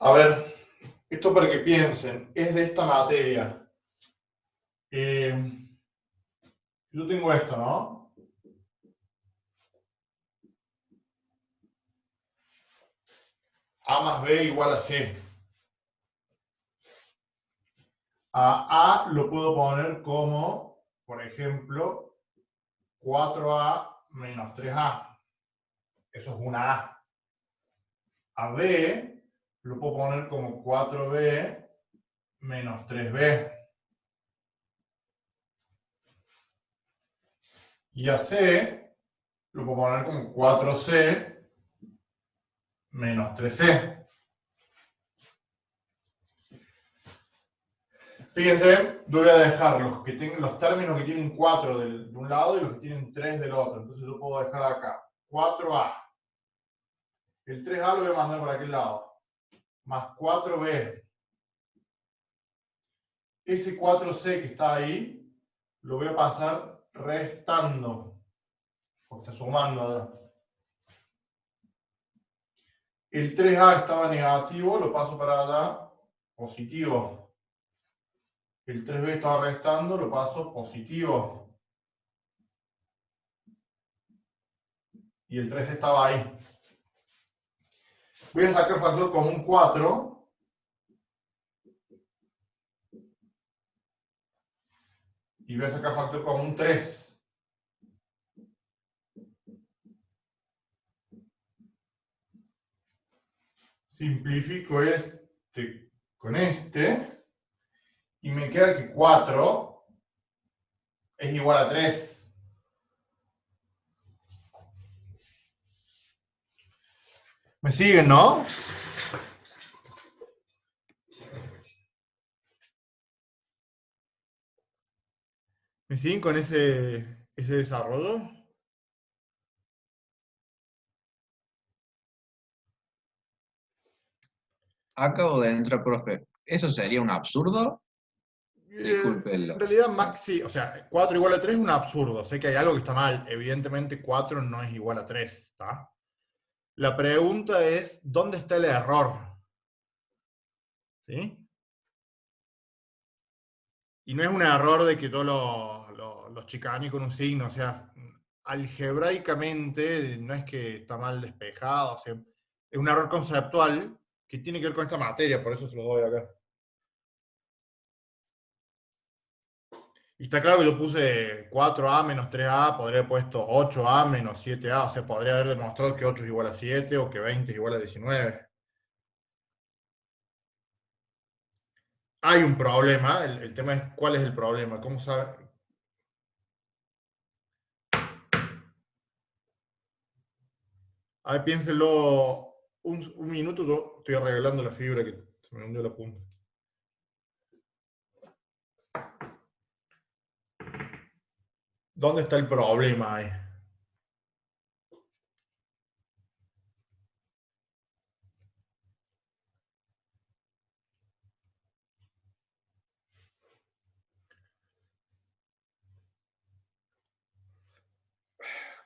A ver, esto para que piensen, es de esta materia. Yo tengo esto, ¿no? A más B igual a C. A lo puedo poner como, por ejemplo, 4A menos 3A. Eso es una A. A B lo puedo poner como 4B menos 3B. Y a C lo puedo poner como 4C menos 3C. Fíjense, yo voy a dejar los términos que tienen 4 de un lado y los que tienen 3 del otro. Entonces yo puedo dejar acá 4A. El 3A lo voy a mandar por aquel lado. Más 4B. Ese 4C que está ahí, lo voy a pasar restando. Porque está sumando allá. El 3A estaba negativo, lo paso para allá, positivo. El 3B estaba restando, lo paso positivo. Y el 3 estaba ahí. Voy a sacar factor común 4. Y voy a sacar factor común 3. Simplifico este con este. Y me queda que 4 es igual a 3. ¿Me siguen, no? ¿Me siguen con ese desarrollo? Acabo de entrar, profe. ¿Eso sería un absurdo? Disculpe En el... realidad, Max, sí, o sea, 4 igual a 3 es un absurdo. Sé que hay algo que está mal. Evidentemente, 4 no es igual a 3, ¿está? La pregunta es, ¿dónde está el error? ¿Sí? Y no es un error de que todos los chicanes con un signo, o sea, algebraicamente no es que está mal despejado, o sea, es un error conceptual que tiene que ver con esta materia, por eso se lo doy acá. Y está claro que yo puse 4A menos 3A, podría haber puesto 8A menos 7A, o sea, podría haber demostrado que 8 es igual a 7 o que 20 es igual a 19. Hay un problema, el tema es cuál es el problema, cómo sabe. A ver, piénselo un minuto, yo estoy arreglando la fibra que se me hundió la punta. ¿Dónde está el problema ahí?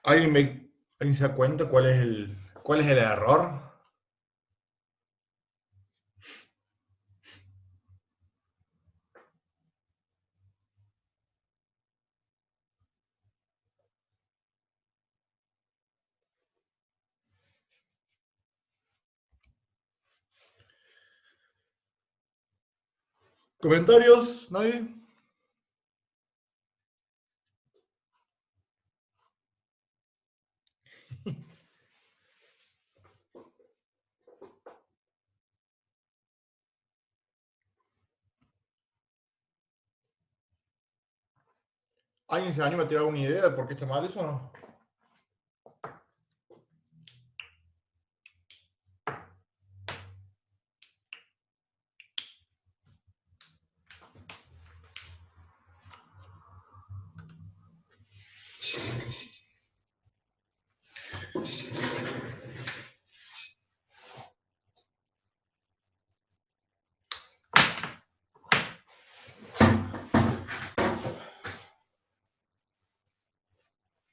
¿Alguien se da cuenta cuál es el error? ¿Comentarios? ¿Nadie? ¿Alguien se anima a tirar una idea de por qué está mal eso o no?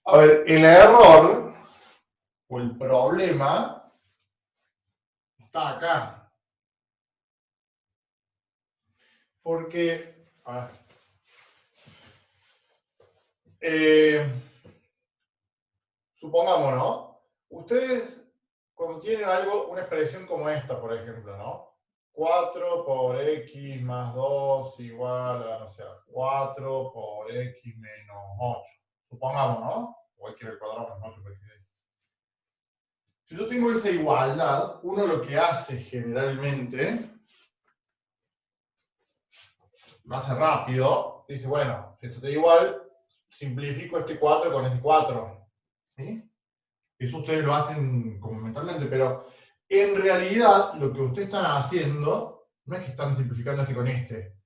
A ver, el error o el problema está acá. Porque, a ver, supongamos, ¿no? Ustedes, cuando tienen algo, una expresión como esta, por ejemplo, ¿no? 4 por x más 2 igual a, no sé, 4 por x menos 8. Supongamos, ¿no? O x al cuadrado menos 8 por x. Si yo tengo esa igualdad, uno lo que hace generalmente, lo hace rápido, dice, bueno, si esto está igual, simplifico este 4 con este 4. ¿Sí? Eso ustedes lo hacen como mentalmente, pero en realidad lo que ustedes están haciendo no es que están simplificando este con este.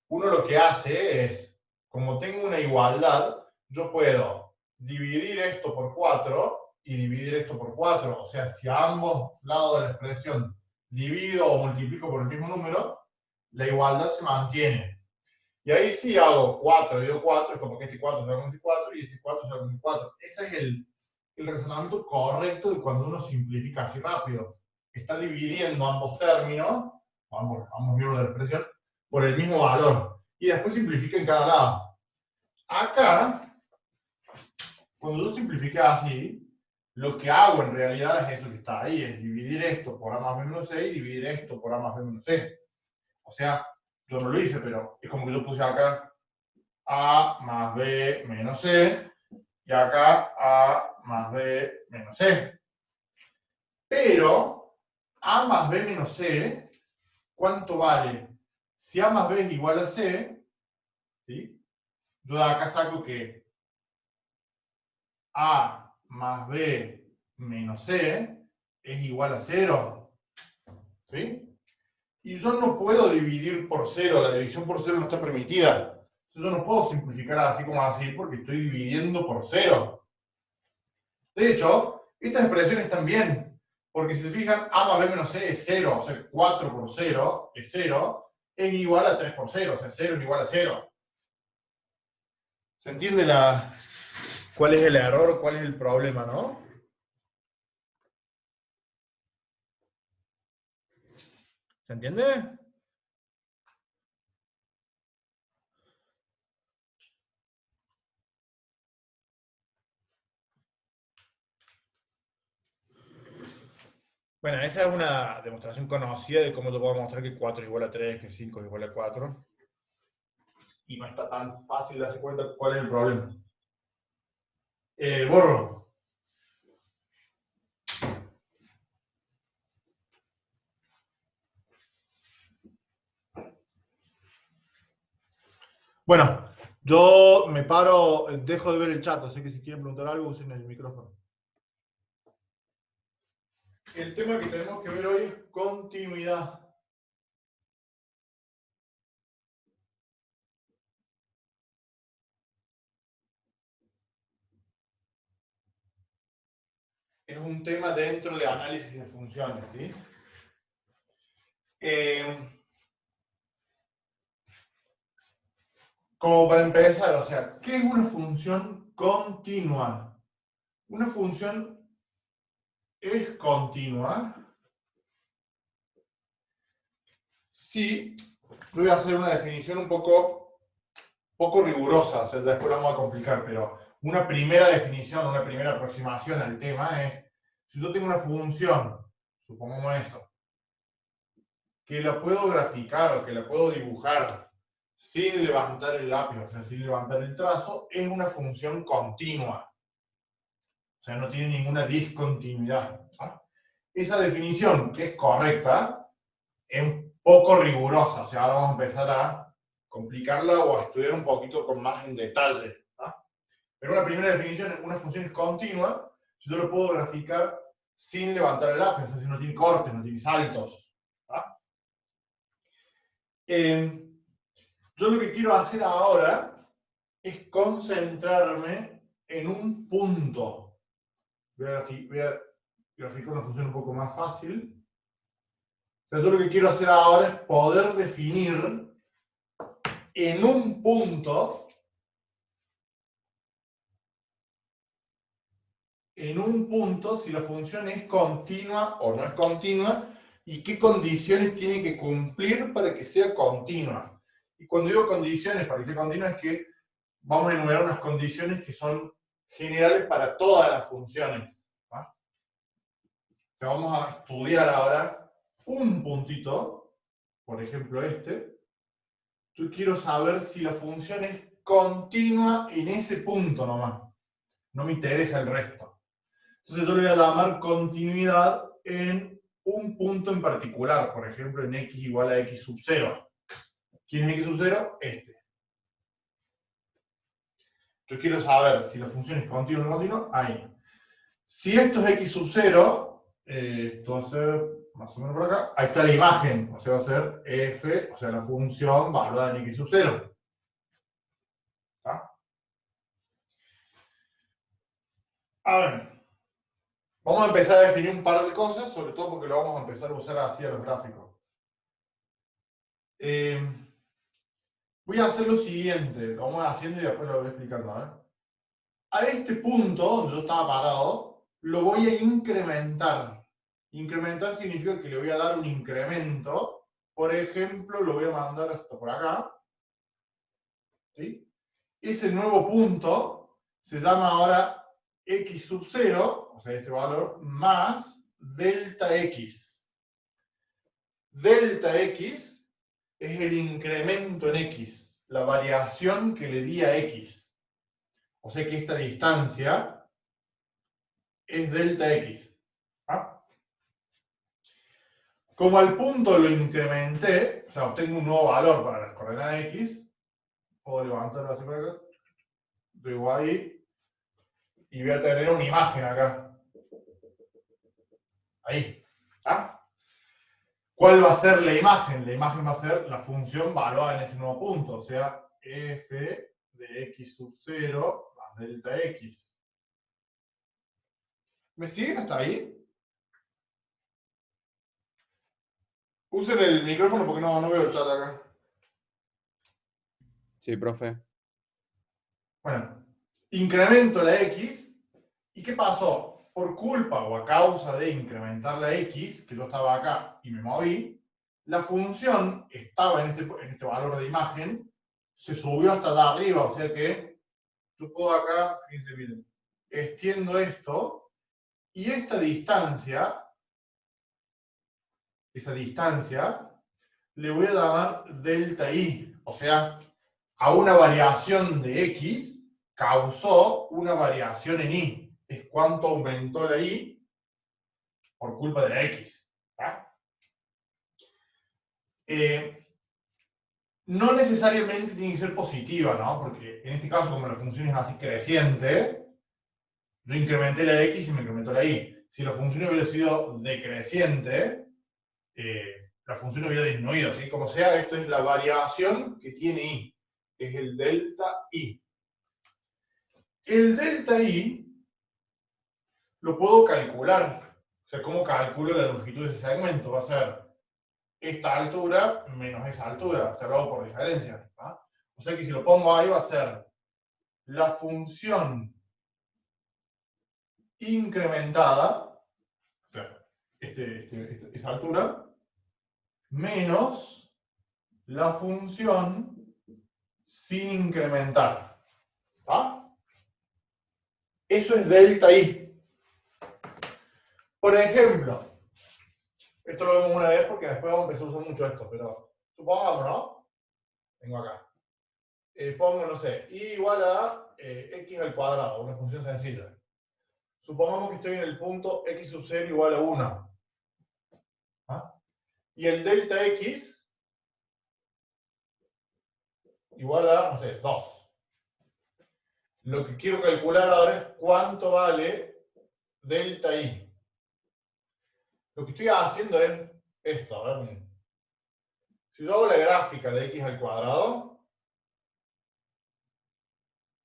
Uno lo que hace es, como tengo una igualdad, yo puedo dividir esto por 4 y dividir esto por 4. O sea, si a ambos lados de la expresión divido o multiplico por el mismo número, la igualdad se mantiene. Y ahí sí hago 4 dividido 4, es como que este 4 se va con este 4 y este 4 se va con este 4. Ese es el razonamiento correcto de cuando uno simplifica así rápido. Está dividiendo ambos términos, ambos miembros de la expresión, por el mismo valor. Y después simplifica en cada lado. Acá, cuando yo simplifique así, lo que hago en realidad es eso que está ahí, es dividir esto por a más b menos c y dividir esto por a más b menos c. O sea, yo no lo hice, pero es como que yo puse acá a más b menos c y acá a más b menos c. Pero a más b menos c, ¿cuánto vale? Si a más b es igual a c, ¿sí? Yo de acá saco que a más b menos c es igual a 0. ¿Sí? Y yo no puedo dividir por 0, la división por 0 no está permitida. Yo no puedo simplificar así como así porque estoy dividiendo por 0. De hecho, estas expresiones están bien, porque si se fijan, a más b menos c es 0, o sea, 4 por 0 es 0, es igual a 3 por 0, o sea, 0 es igual a 0. ¿Se entiende cuál es el error, cuál es el problema, no? ¿Se entiende? Bueno, esa es una demostración conocida de cómo te puedo mostrar que 4 es igual a 3, que 5 es igual a 4. Y no está tan fácil darse cuenta cuál es el problema. Borro. Bueno, yo me paro, dejo de ver el chat, así que si quieren preguntar algo, usen el micrófono. El tema que tenemos que ver hoy es continuidad. Es un tema dentro de análisis de funciones, ¿sí? Como para empezar, o sea, ¿qué es una función continua? Una función es continua si, voy a hacer una definición un poco rigurosa, o sea, después la vamos a complicar, pero una primera definición, una primera aproximación al tema es, si yo tengo una función, supongamos eso, que la puedo graficar o que la puedo dibujar sin levantar el lápiz, o sea, sin levantar el trazo, es una función continua. O sea, no tiene ninguna discontinuidad. ¿Sí? Esa definición, que es correcta, es un poco rigurosa. O sea, ahora vamos a empezar a complicarla o a estudiar un poquito con más en detalle. ¿Sí? Pero una primera definición, una función es continua, si yo lo puedo graficar sin levantar el lápiz, o sea, si no tiene cortes, no tiene saltos. Yo lo que quiero hacer ahora es concentrarme en un punto. Voy a graficar una función un poco más fácil. O sea, yo lo que quiero hacer ahora es poder definir en un punto, si la función es continua o no es continua y qué condiciones tiene que cumplir para que sea continua. Y cuando digo condiciones, parálisis continua, es que vamos a enumerar unas condiciones que son generales para todas las funciones. ¿Va? O sea, vamos a estudiar ahora un puntito, por ejemplo este. Yo quiero saber si la función es continua en ese punto nomás. No me interesa el resto. Entonces yo le voy a llamar continuidad en un punto en particular, por ejemplo en x igual a x sub 0. ¿Quién es x sub 0? Este. Yo quiero saber si la función es continua o no continua, ahí. Si esto es x sub 0, esto va a ser más o menos por acá, ahí está la imagen, o sea, va a ser f, o sea, la función valuada en x sub 0. ¿Está? A ver, vamos a empezar a definir un par de cosas, sobre todo porque lo vamos a empezar a usar así a los gráficos. Voy a hacer lo siguiente, lo vamos haciendo y después lo voy explicando. A este punto, donde yo estaba parado, lo voy a incrementar. Incrementar significa que le voy a dar un incremento. Por ejemplo, lo voy a mandar hasta por acá. ¿Sí? Ese nuevo punto se llama ahora x sub 0, o sea, ese valor, más delta x. Delta x es el incremento en x, la variación que le di a x. O sea que esta distancia es delta x. ¿Ah? Como al punto lo incrementé, o sea, obtengo un nuevo valor para las coordenadas x, puedo levantarlo así por acá, luego ahí, y voy a tener una imagen acá. Ahí. ¿Ah? ¿Cuál va a ser la imagen? La imagen va a ser la función valuada en ese nuevo punto, o sea, f de x sub 0 más delta x. ¿Me siguen hasta ahí? Usen el micrófono porque no veo el chat acá. Sí, profe. Bueno, incremento la x. ¿Y qué pasó? Por culpa o a causa de incrementar la x, que yo estaba acá y me moví, la función estaba en este valor de imagen, se subió hasta allá arriba, o sea que yo puedo acá, fíjense bien, extiendo esto, y esta distancia, esa distancia, le voy a llamar delta i, o sea, a una variación de x causó una variación en y. Es cuánto aumentó la y por culpa de la x. No necesariamente tiene que ser positiva, ¿no? Porque en este caso, como la función es así creciente, yo incrementé la x y me incrementó la y. Si la función hubiera sido decreciente, la función hubiera disminuido, ¿sí? Como sea, esto es la variación que tiene y. Es el delta i. El delta i lo puedo calcular. O sea, ¿cómo calculo la longitud de ese segmento? Va a ser esta altura menos esa altura. O sea, lo hago por diferencia. ¿Ah? O sea que si lo pongo ahí va a ser la función incrementada, o sea, esa altura, menos la función sin incrementar. ¿Ah? Eso es delta i. Por ejemplo, esto lo vemos una vez porque después vamos a empezar a usar mucho esto, pero supongamos, ¿no? Tengo acá. Pongo, no sé, i igual a x al cuadrado, una función sencilla. Supongamos que estoy en el punto x sub 0 igual a 1. ¿Ah? Y el delta x igual a, no sé, 2. Lo que quiero calcular ahora es cuánto vale delta i. Lo que estoy haciendo es esto, a ver, miren. Si yo hago la gráfica de x al cuadrado,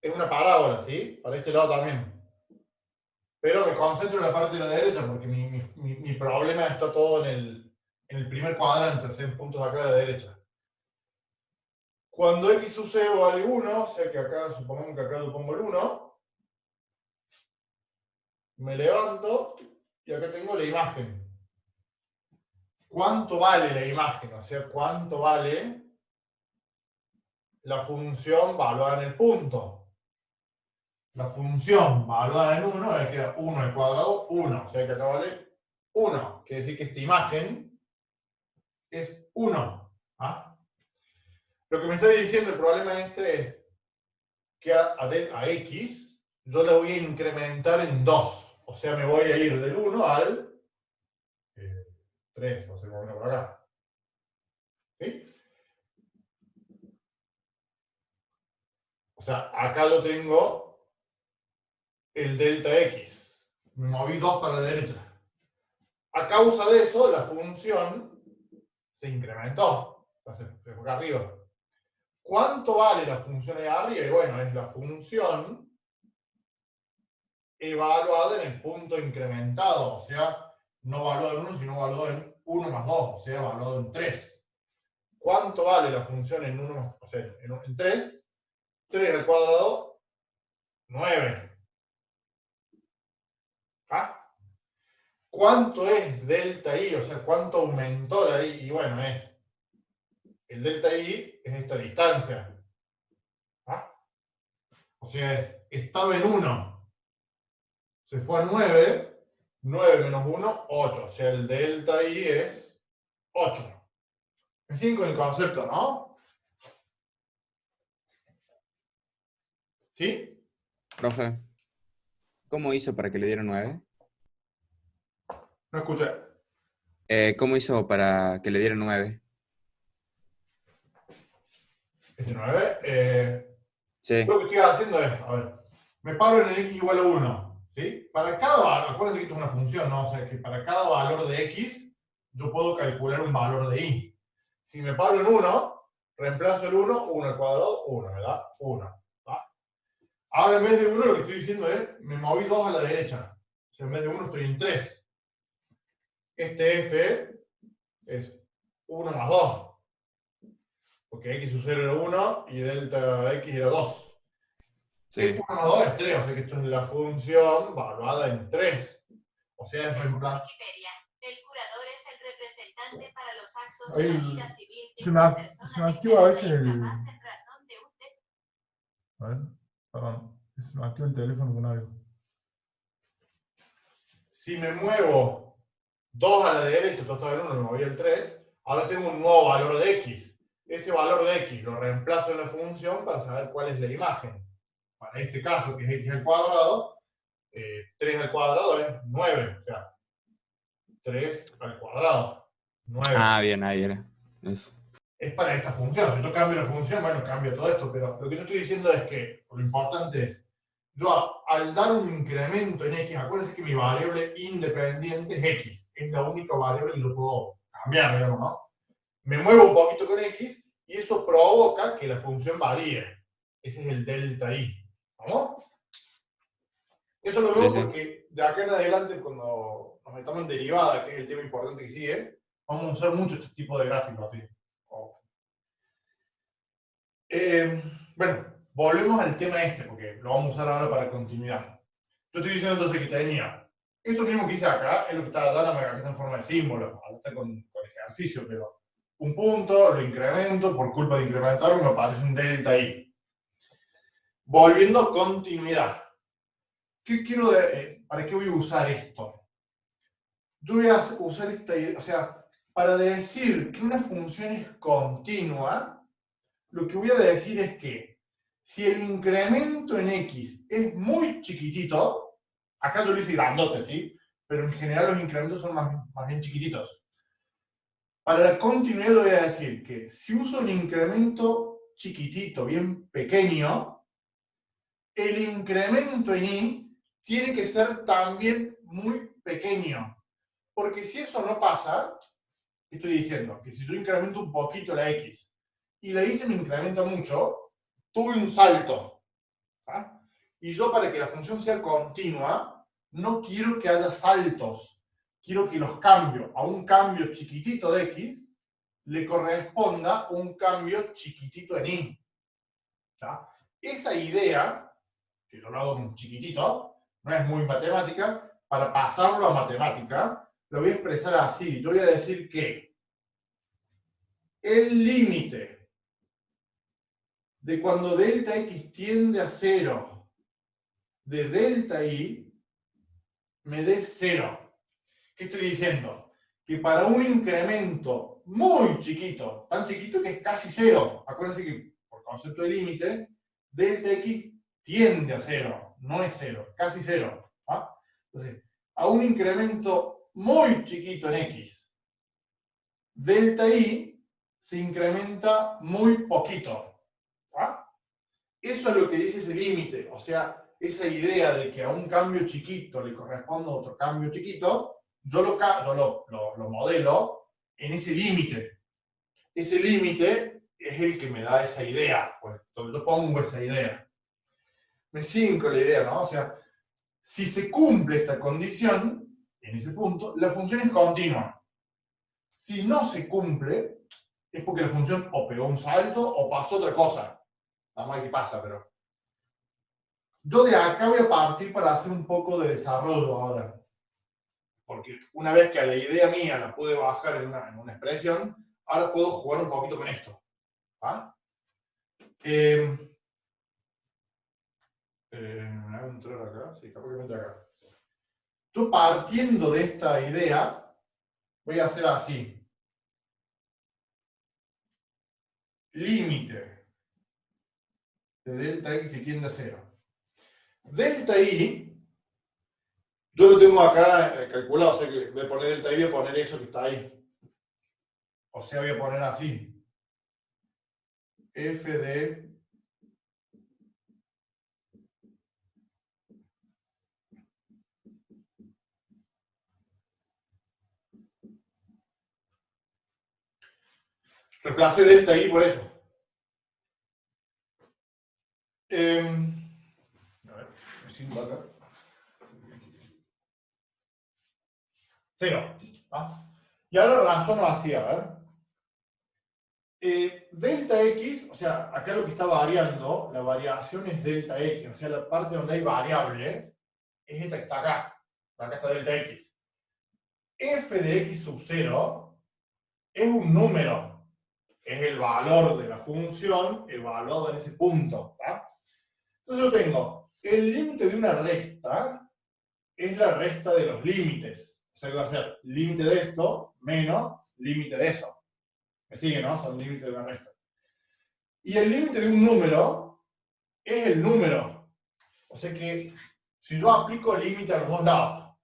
es una parábola, ¿sí? Para este lado también. Pero me concentro en la parte de la derecha porque mi problema está todo en el primer cuadrante, o sea, en puntos acá de la derecha. Cuando x sub 0 vale 1, o sea que acá, supongamos que acá lo pongo el 1, me levanto y acá tengo la imagen. ¿Cuánto vale la imagen? O sea, ¿cuánto vale la función valuada en el punto. La función valuada en 1, me queda 1 al cuadrado, 1. O sea que acá vale 1. Quiere decir que esta imagen es 1. ¿Ah? Lo que me está diciendo el problema este es que a x yo le voy a incrementar en 2. O sea, me voy a ir del 1 al 3. O sea, por acá. ¿Sí? O sea, acá lo tengo el delta x. Me moví 2 para la derecha. A causa de eso, la función se incrementó. O sea, se fue acá arriba. ¿Cuánto vale la función de arriba? Y bueno, es la función evaluada en el punto incrementado. O sea, no evaluado en 1, sino evaluado en 1 más 2. O sea, evaluado en 3. ¿Cuánto vale la función en 1 más, o sea, en 3? 3 al cuadrado, 9. ¿Ah? ¿Cuánto es delta i? O sea, ¿cuánto aumentó la i? Y bueno, el delta i es esta distancia. ¿Ah? O sea, estaba en 1. Se fue a 9. 9 menos 1, 8. O sea, el delta i es 8. Me siguen con el concepto, ¿no? ¿Sí? Profe, ¿cómo hizo para que le dieran 9? No escuché. ¿Cómo hizo para que le dieran 9? Este 9. Sí, Lo que estoy haciendo es, a ver, me paro en el x igual a 1, ¿sí? Para cada valor, acuérdense que esto es una función, ¿no? O sea, que para cada valor de x, yo puedo calcular un valor de y. Si me paro en 1, reemplazo el 1, 1 al cuadrado, 1, ¿verdad? 1, ¿va? Ahora en vez de 1, lo que estoy diciendo es, me moví 2 a la derecha. O sea, en vez de 1 estoy en 3. Este f es 1 más 2. Porque x sub 0 era 1 y delta x era 2. sí. Esto 1 más 2 es 3, o sea que esto es la función valuada en 3. O sea, es reemplazar. Wikipedia. El curador es el representante para los actos Ahí de la vida civil de se una me persona activa a veces declarada el. incapaz en razón de un A ver, perdón. Se me activa el teléfono con algo. Si me muevo 2 a la derecha, tú estás en 1, me moví el 3, ahora tengo un nuevo valor de x. Ese valor de x lo reemplazo en la función para saber cuál es la imagen. Para este caso, que es x al cuadrado, 3 al cuadrado es 9. O sea, 3 al cuadrado. 9. Ah, bien, ahí era. Eso. Es para esta función. Si yo cambio la función, bueno, cambio todo esto, pero lo que yo estoy diciendo es que lo importante es, yo al dar un incremento en x, acuérdense que mi variable independiente es x, es la única variable que yo puedo cambiar, digamos, ¿no? Me muevo un poquito con x y eso provoca que la función varíe. Ese es el delta i. ¿Vamos? Eso lo vemos Sí, sí. porque de acá en adelante, cuando nos metamos en derivada, que es el tema importante que sigue, vamos a usar mucho este tipo de gráficos. ¿Sí? Bueno, volvemos al tema este, porque lo vamos a usar ahora para continuidad. Yo estoy diciendo entonces que tenía eso mismo que hice acá, es lo que está dando acá en forma de símbolo, ahora está con ejercicio, pero un punto, lo incremento, por culpa de incrementarlo me aparece un delta i. Volviendo a continuidad. ¿Qué quiero ¿para qué voy a usar esto? Yo voy a usar esta idea, o sea, para decir que una función es continua, lo que voy a decir es que si el incremento en x es muy chiquitito, acá yo lo hice grandote, ¿sí? Pero en general los incrementos son más bien chiquititos. Para la continuidad le voy a decir que si uso un incremento chiquitito, bien pequeño, el incremento en y tiene que ser también muy pequeño. Porque si eso no pasa, ¿qué estoy diciendo? Que si yo incremento un poquito la x y la y se me incrementa mucho, tuve un salto. ¿Ah? Y yo para que la función sea continua, no quiero que haya saltos. Quiero que los cambios a un cambio chiquitito de x le corresponda un cambio chiquitito en y. ¿Ah? Esa idea, que yo lo hago en chiquitito, no es muy matemática, para pasarlo a matemática, lo voy a expresar así. Yo voy a decir que el límite de cuando delta x tiende a 0 de delta y me dé 0. ¿Qué estoy diciendo? Que para un incremento muy chiquito, tan chiquito que es casi 0, acuérdense que por concepto de límite, delta x tiende a 0, no es 0, casi 0. ¿Ah? Entonces, a un incremento muy chiquito en x, delta y se incrementa muy poquito. ¿Ah? Eso es lo que dice ese límite, o sea, esa idea de que a un cambio chiquito le corresponde otro cambio chiquito, yo lo modelo en ese límite. Ese límite es el que me da esa idea, pues, donde yo pongo esa idea. Me siguen con la idea, ¿no? O sea, si se cumple esta condición, en ese punto, la función es continua. Si no se cumple, es porque la función o pegó un salto o pasó otra cosa. Vamos a ver qué pasa, pero... Yo de acá voy a partir para hacer un poco de desarrollo ahora. Porque una vez que a la idea mía la pude bajar en una expresión, ahora puedo jugar un poquito con esto. ¿Ah? Voy a entrar acá. Sí, capaz que me entre acá. Yo partiendo de esta idea, voy a hacer así. Límite de delta x que tiende a 0. Delta y, yo lo tengo acá calculado, o sea que voy a poner delta y, voy a poner eso que está ahí. O sea, voy a poner así. F de reemplacé delta y por eso. A ver, me siento acá. 0. ¿Ah? Y ahora razono así, a ver. Delta x, o sea, acá lo que está variando, la variación es delta x, o sea, la parte donde hay variable es esta que está acá. Acá está delta x. F de x sub 0 es un número, es el valor de la función evaluado en ese punto. ¿Tá? Entonces yo tengo el límite de una recta es la resta de los límites. O sea que va a ser límite de esto menos límite de eso. Me sigue, ¿no? Son límites de una recta. Y el límite de un número es el número. O sea que si yo aplico límite a los dos lados,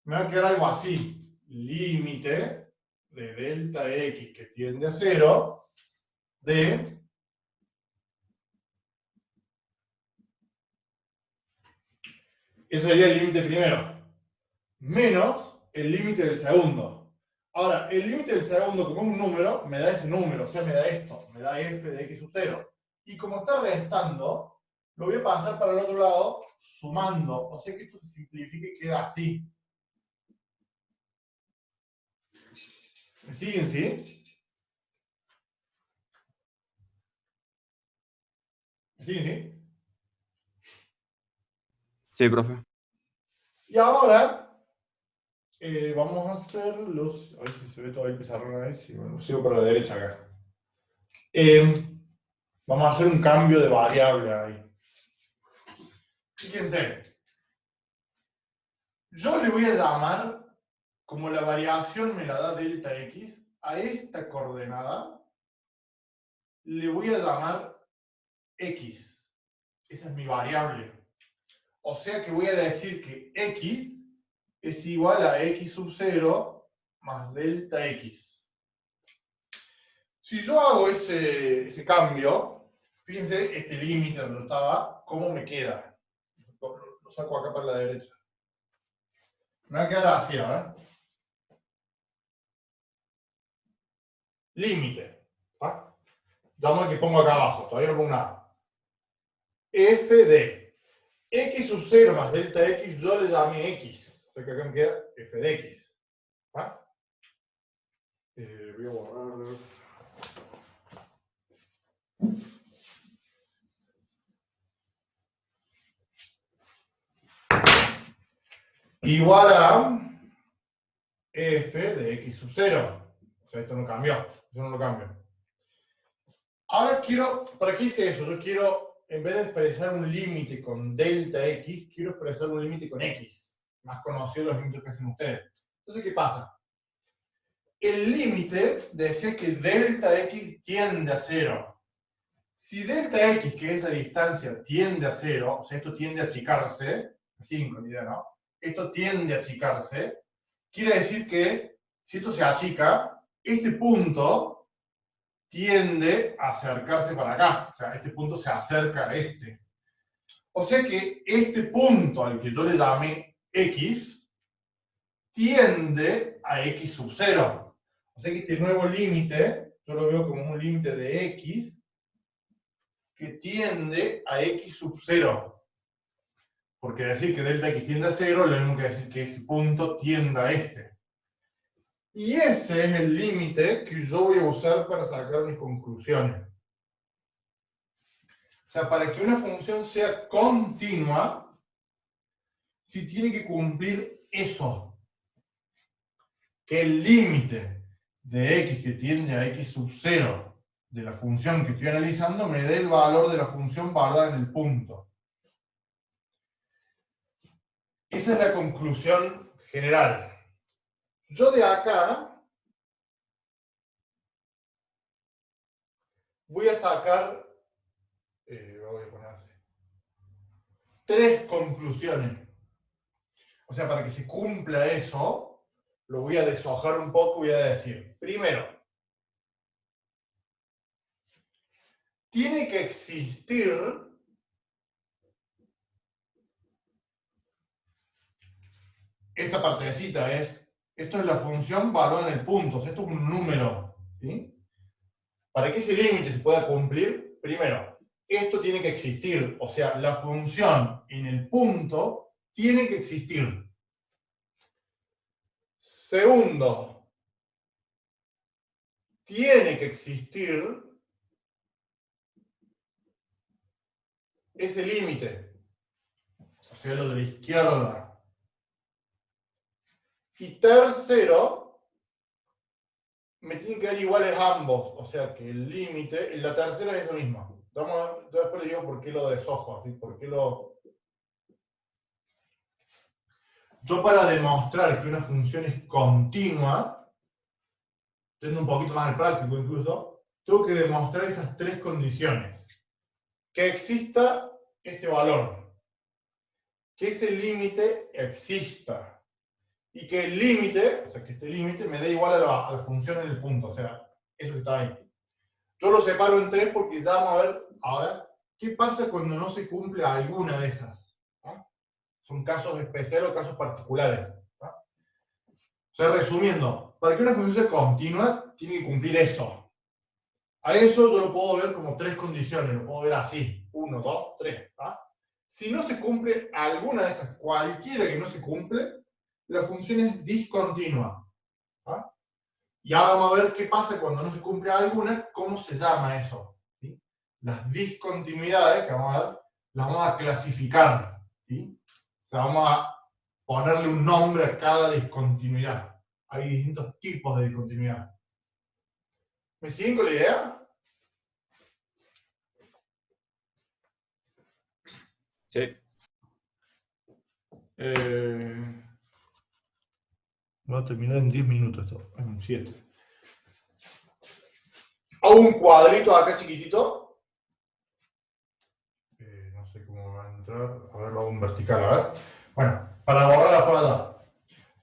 me va a quedar algo así. Límite de delta x que tiende a 0 de ese sería el límite primero, menos el límite del segundo. Ahora, el límite del segundo, como es un número, me da ese número, o sea, me da esto, me da f de x sub 0. Y como está restando, lo voy a pasar para el otro lado, sumando. O sea que esto se simplifica y queda así. ¿Me siguen, sí? ¿Me siguen, sí? Sí, profe. Y ahora vamos a hacer los... A ver si se ve todo el pizarrón ahí. Sí, bueno, sigo por la derecha acá. Vamos a hacer un cambio de variable ahí. Fíjense. Yo le voy a llamar, como la variación me la da delta x, a esta coordenada le voy a llamar x. Esa es mi variable. O sea que voy a decir que x es igual a x sub 0 más delta x. Si yo hago ese cambio, fíjense este límite donde estaba, ¿cómo me queda? Lo saco acá para la derecha. Me va a quedar así, ¿verdad? Límite. ¿Ah? Dame el que pongo acá abajo, todavía no pongo nada. F de x sub 0 más delta x, yo le llamé x. O sea que acá me queda f de x. ¿Ah? Voy a borrar. Igual a f de x sub 0. O sea, esto no cambió. Yo no lo cambio. Ahora quiero, ¿para qué hice eso? Yo quiero, en vez de expresar un límite con delta x, quiero expresar un límite con x, más conocido los límites que hacen ustedes. Entonces, ¿qué pasa? El límite decía que delta x tiende a 0. Si delta x, que es la distancia, tiende a 0, o sea, esto tiende a achicarse, 5, ni idea, ¿no? Esto tiende a achicarse, quiere decir que si esto se achica, este punto tiende a acercarse para acá. O sea, este punto se acerca a este. O sea que este punto al que yo le llamé x tiende a x sub 0. O sea que este nuevo límite, yo lo veo como un límite de x que tiende a x sub 0. Porque decir que delta x tiende a 0 es lo mismo que decir que ese punto tiende a este. Y ese es el límite que yo voy a usar para sacar mis conclusiones. O sea, para que una función sea continua, sí tiene que cumplir eso. Que el límite de x que tiende a x sub 0 de la función que estoy analizando me dé el valor de la función valorada en el punto. Esa es la conclusión general. Yo de acá voy a sacar, voy a poner así, 3 conclusiones. O sea, para que se cumpla eso, lo voy a deshojar un poco y voy a decir, primero, tiene que existir esta partecita, esto es la función valorada en el punto, o sea, esto es un número, ¿sí? Para que ese límite se pueda cumplir, primero, esto tiene que existir, o sea, la función en el punto tiene que existir. Segundo, tiene que existir ese límite, o sea, lo de la izquierda. Y tercero, me tienen que dar iguales ambos, o sea que el límite, en la tercera es lo mismo. Yo después les digo por qué lo deshojo, ¿sí? Por qué lo... Yo para demostrar que una función es continua, yendo un poquito más al práctico incluso, tengo que demostrar esas 3 condiciones. Que exista este valor, que ese límite exista, y que el límite, o sea, que este límite me dé igual a la función en el punto, o sea, eso que está ahí. Yo lo separo en 3 porque ya vamos a ver ahora qué pasa cuando no se cumple alguna de esas. ¿No? Son casos especiales o casos particulares. ¿No? O sea, resumiendo, para que una función sea continua, tiene que cumplir eso. A eso yo lo puedo ver como 3 condiciones, lo puedo ver así, 1, 2, 3. ¿no? Si no se cumple alguna de esas, cualquiera que no se cumple, la función es discontinua. ¿no? Y ahora vamos a ver qué pasa cuando no se cumple alguna, cómo se llama eso. ¿sí? Las discontinuidades, que vamos a ver, las vamos a clasificar. ¿sí? O sea, vamos a ponerle un nombre a cada discontinuidad. Hay distintos tipos de discontinuidad. ¿Me siguen con la idea? Sí. Va a terminar en 10 minutos esto, en 7. Hago un cuadrito acá chiquitito. No sé cómo va a entrar. A ver, lo hago en vertical, a ver. Bueno, para borrar la prueba.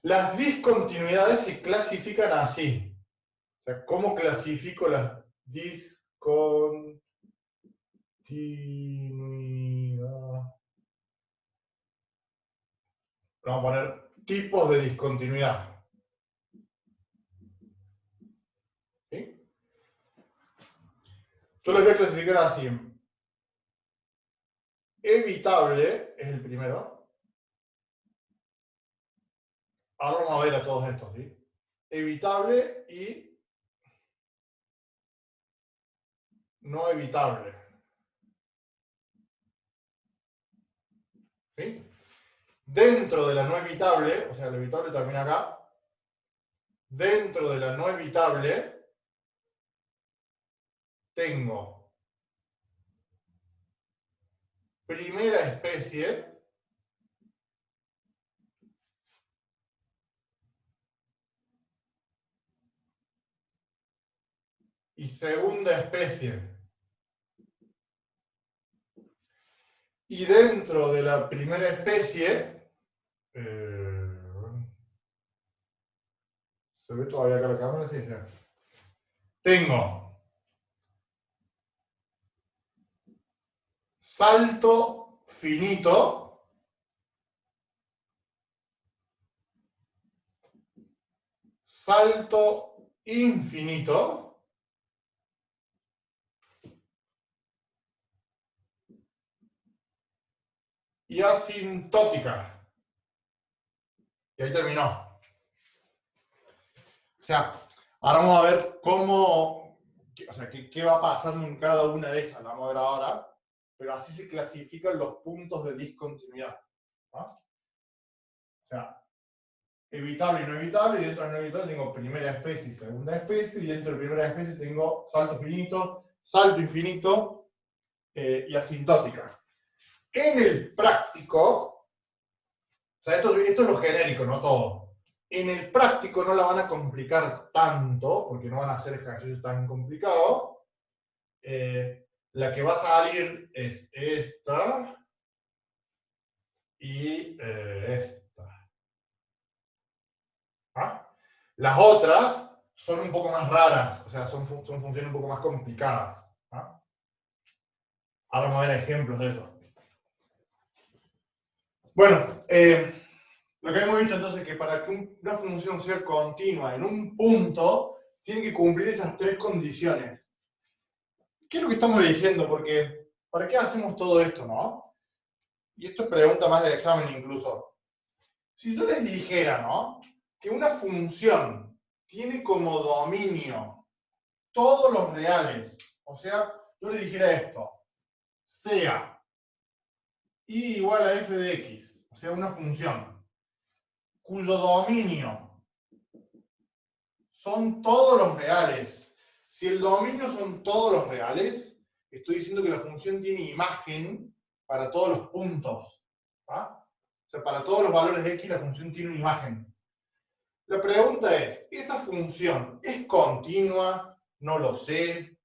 Las discontinuidades se clasifican así. O sea, ¿cómo clasifico las discontinuidades? Vamos a poner tipos de discontinuidad. ¿Sí? Yo lo voy a clasificar así. Evitable es el primero. Ahora vamos a ver a todos estos, ¿sí? Evitable y no evitable. ¿Sí? Dentro de la no evitable, o sea, el evitable termina acá. Dentro de la no evitable, tengo primera especie y segunda especie. Y dentro de la primera especie, ¿se ve todavía acá la cámara? Sí, ya. Tengo salto finito, salto infinito, y asintótica. Y ahí terminó. O sea, ahora vamos a ver cómo, o sea, qué va pasando en cada una de esas. La vamos a ver ahora. Pero así se clasifican los puntos de discontinuidad, ¿no? O sea, evitable y no evitable, y dentro de no evitable tengo primera especie y segunda especie, y dentro de primera especie tengo salto finito, salto infinito y asintótica. En el práctico, o sea, esto es lo genérico, no todo. En el práctico no la van a complicar tanto, porque no van a hacer ejercicios tan complicados. La que va a salir es esta y esta. ¿Ah? Las otras son un poco más raras, o sea, son funciones un poco más complicadas. ¿Ah? Ahora vamos a ver ejemplos de eso. Bueno, lo que hemos dicho entonces es que para que una función sea continua en un punto, tiene que cumplir esas tres condiciones. ¿Qué es lo que estamos diciendo? Porque, ¿para qué hacemos todo esto, no? Y esto es pregunta más de examen incluso. Si yo les dijera, ¿no?, que una función tiene como dominio todos los reales, o sea, yo les dijera esto, sea y igual a f de x, o sea, una función cuyo dominio son todos los reales. Si el dominio son todos los reales, estoy diciendo que la función tiene imagen para todos los puntos. ¿Ah? O sea, para todos los valores de x la función tiene una imagen. La pregunta es, ¿esa función es continua? No lo sé.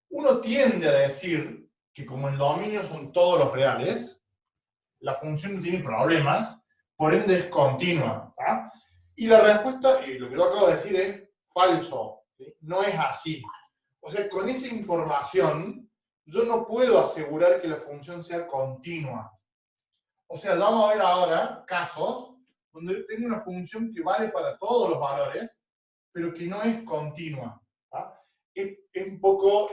Uno tiende a decir que como el dominio son todos los reales, la función no tiene problemas, por ende es continua. ¿Ah? Y la respuesta, y lo que yo acabo de decir, es falso. ¿Sí? No es así. O sea, con esa información, yo no puedo asegurar que la función sea continua. O sea, vamos a ver ahora casos donde tengo una función que vale para todos los valores, pero que no es continua. ¿Ah? Es un poco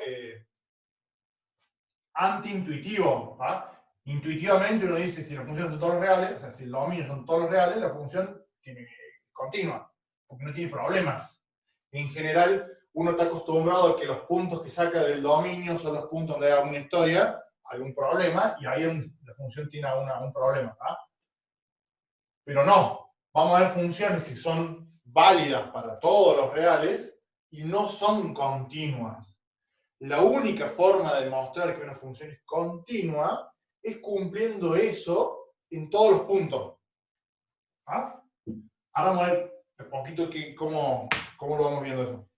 antiintuitivo. ¿Ah? Intuitivamente uno dice, si la función son todos los reales, o sea, si los dominios son todos los reales, la función tiene continua, porque no tiene problemas. En general, uno está acostumbrado a que los puntos que saca del dominio son los puntos donde hay alguna historia, algún problema, y ahí la función tiene un problema. ¿Ah? Pero no, vamos a ver funciones que son válidas para todos los reales y no son continuas. La única forma de demostrar que una función es continua es cumpliendo eso en todos los puntos. ¿Ah? Ahora vamos a ver un poquito cómo lo vamos viendo eso.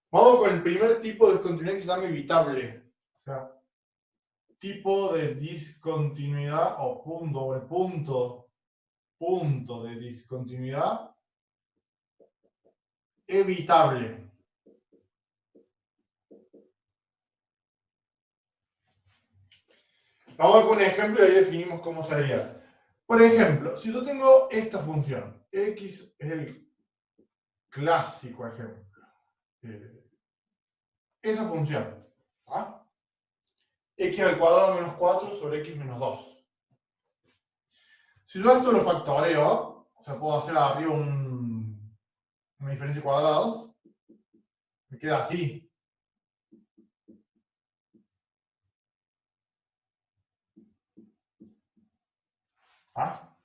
Vamos con el primer tipo de discontinuidad que se llama evitable. O sea, tipo de discontinuidad o punto de discontinuidad evitable. Vamos a ver con un ejemplo y ahí definimos cómo sería. Por ejemplo, si yo tengo esta función, x es el clásico ejemplo. Esa función, ¿ah? X al cuadrado menos 4 sobre x menos 2. Si yo esto lo factoreo, o sea, puedo hacer arriba una diferencia de cuadrados, me queda así. ¿Ah?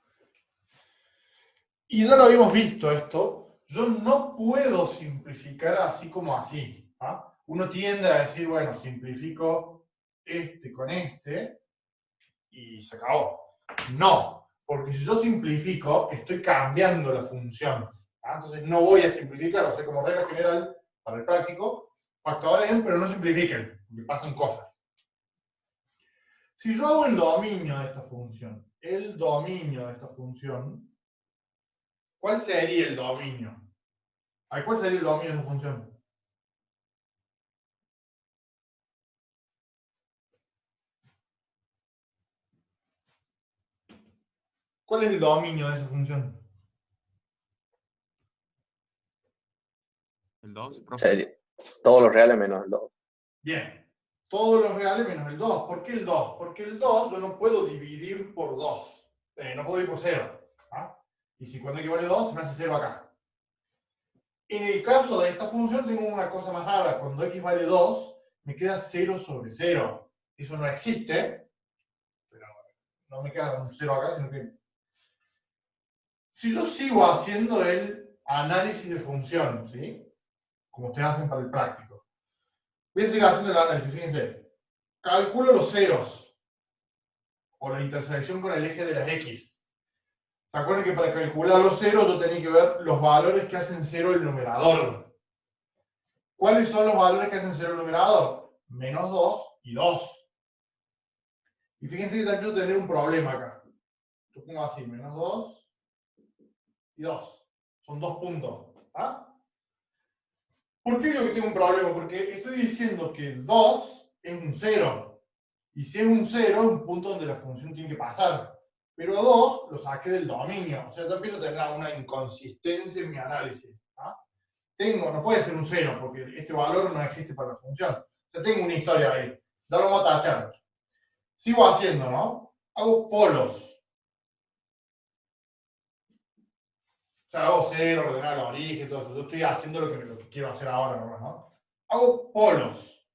Y ya lo habíamos visto esto, yo no puedo simplificar así como así. ¿Ah? uno tiende a decir, bueno, simplifico este con este y se acabó. No, porque si yo simplifico, estoy cambiando la función. Entonces no voy a simplificar, o sea, como regla general, para el práctico, factoren, pero no simplifiquen, porque pasan cosas. Si yo hago el dominio de esta función, ¿cuál sería el dominio? ¿Cuál sería el dominio de esa función? ¿Cuál es el dominio de esa función? El 2, profe. Sería todos los reales menos el 2. Bien. Todos los reales menos el 2. ¿Por qué el 2? Porque el 2 yo no puedo dividir por 2. No puedo ir por 0. Y si cuando equivale 2, se me hace 0 acá. En el caso de esta función tengo una cosa más rara. Cuando x vale 2, me queda 0 sobre 0. Eso no existe. Pero no me queda un 0 acá, sino que... Si yo sigo haciendo el análisis de función, ¿sí? Como ustedes hacen para el práctico. Voy a seguir haciendo el análisis, fíjense. Calculo los ceros, o la intersección con el eje de las x. ¿Se acuerdan que para calcular los ceros yo tenía que ver los valores que hacen 0 el numerador? ¿Cuáles son los valores que hacen 0 el numerador? Menos 2 y 2. Y fíjense que ya empiezo a tener un problema acá. Yo pongo así, menos 2 y 2. Son 2 puntos. ¿Por qué digo que tengo un problema? Porque estoy diciendo que 2 es un 0. Y si es un 0, es un punto donde la función tiene que pasar. Pero 2 lo saqué del dominio. O sea, yo empiezo a tener una inconsistencia en mi análisis. No puede ser un 0, porque este valor no existe para la función. O sea, tengo una historia ahí. Ya lo vamos a tachar. Sigo haciendo, ¿no? Hago polos. O sea, hago 0, ordenar el origen, todo eso. Yo estoy haciendo lo que quiero hacer ahora, ¿no? Hago polos.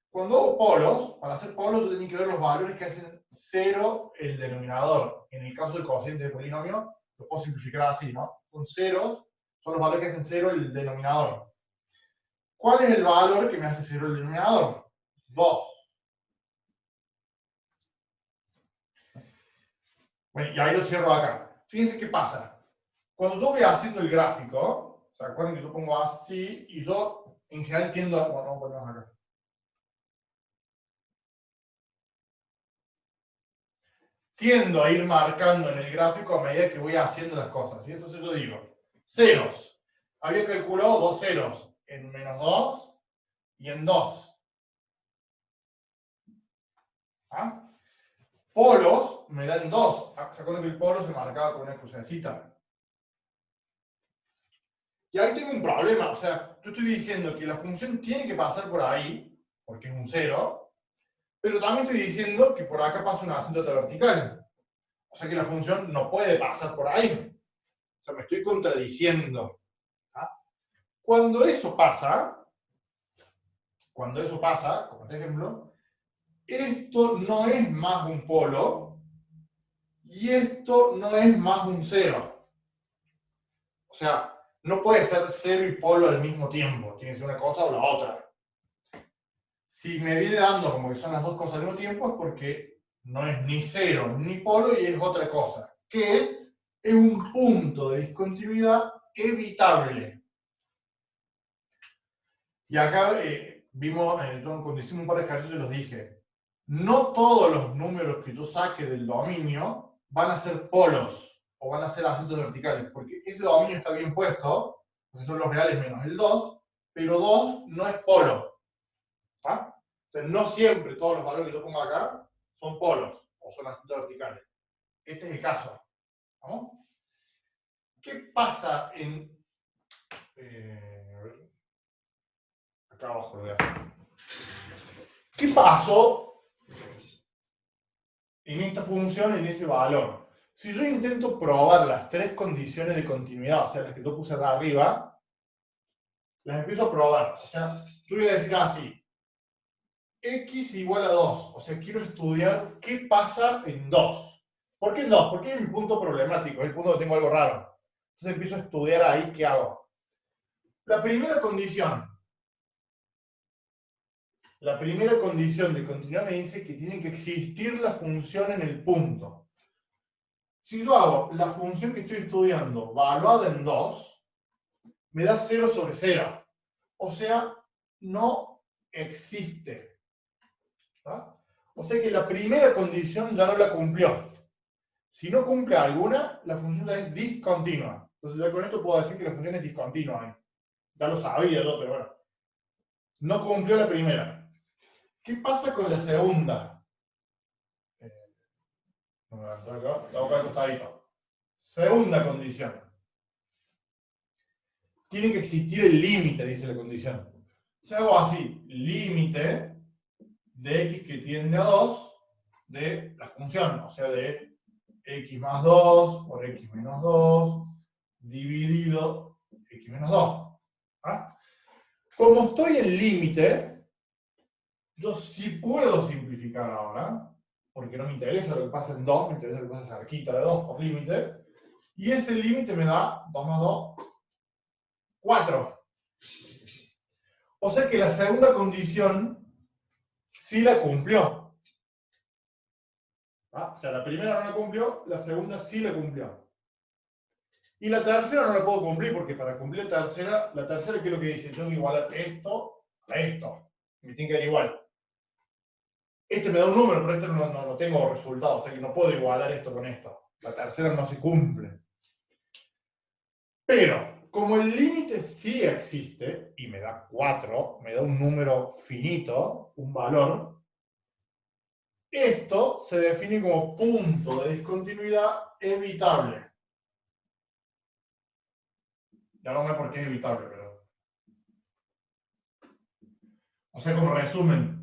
Cuando hago polos, para hacer polos yo tengo que ver los valores que hacen 0 el denominador. En el caso del cociente de polinomio, lo puedo simplificar así, ¿no? Con ceros son los valores que hacen 0 el denominador. ¿Cuál es el valor que me hace 0 el denominador? 2. Bueno, y ahí lo cierro acá. Fíjense qué pasa. Cuando yo voy haciendo el gráfico, ¿se acuerdan que yo pongo así? Y yo, en general, tiendo a... Bueno, ponemos acá. Tiendo a ir marcando en el gráfico a medida que voy haciendo las cosas. ¿Sí? Entonces yo digo, ceros. Había calculado 2 ceros en menos 2 y en 2. Polos me dan 2. ¿Se acuerdan que el polo se marcaba con una crucecita? Y ahí tengo un problema. O sea, yo estoy diciendo que la función tiene que pasar por ahí, porque es un 0, pero también estoy diciendo que por acá pasa una asíntota vertical. O sea que la función no puede pasar por ahí. O sea, me estoy contradiciendo. Cuando eso pasa, como este ejemplo, esto no es más un polo y esto no es más un 0. O sea, no puede ser 0 y polo al mismo tiempo. Tiene que ser una cosa o la otra. Si me viene dando como que son las dos cosas al mismo tiempo es porque no es ni 0 ni polo y es otra cosa. ¿Qué es? Es un punto de discontinuidad evitable. Y acá vimos, cuando hicimos un par de ejercicios los dije, no todos los números que yo saque del dominio van a ser polos o van a ser acentos verticales, porque ese dominio está bien puesto, entonces son los reales menos el 2, pero 2 no es polo. O sea, no siempre todos los valores que yo pongo acá son polos o son acentos verticales. Este es el caso. ¿Vamos? ¿Qué pasa en... acá abajo lo voy a hacer. ¿Qué pasó en esta función, en ese valor? Si yo intento probar las tres condiciones de continuidad, o sea, las que yo puse acá arriba, las empiezo a probar. O sea, yo voy a decir así, x igual a 2. O sea, quiero estudiar qué pasa en 2. ¿Por qué en 2? Porque es mi punto problemático, es el punto donde tengo algo raro. Entonces empiezo a estudiar ahí qué hago. La primera condición. La primera condición de continuidad me dice que tiene que existir la función en el punto. Si yo hago la función que estoy estudiando valuada en 2, me da 0 sobre 0. O sea, no existe. ¿Tá? O sea que la primera condición ya no la cumplió. Si no cumple alguna, la función ya es discontinua. Entonces ya con esto puedo decir que la función es discontinua. Ya lo sabía yo, pero bueno. No cumplió la primera. ¿Qué pasa con la segunda? Vamos a entrar acá, la boca al costadito. Segunda condición. Tiene que existir el límite, dice la condición. Si hago así, límite de x que tiende a 2 de la función, o sea, de x más 2 por x menos 2 dividido x menos 2. ¿Ah? Como estoy en límite, yo sí puedo simplificar ahora, porque no me interesa lo que pasa en 2, me interesa lo que pasa cerquita de 2 por límite, y ese límite me da 2 más 2, 4. O sea que la segunda condición sí la cumplió. ¿Ah? O sea, la primera no la cumplió, la segunda sí la cumplió. Y la tercera no la puedo cumplir, porque para cumplir la tercera ¿qué es lo que dice? Yo tengo que igualar esto a esto. Me tiene que dar igual. Este me da un número, pero este no tengo resultado, o sea que no puedo igualar esto con esto. La tercera no se cumple. Pero, como el límite sí existe, y me da 4, me da un número finito, un valor, esto se define como punto de discontinuidad evitable. Ya no sé por qué es evitable, pero... O sea, como resumen,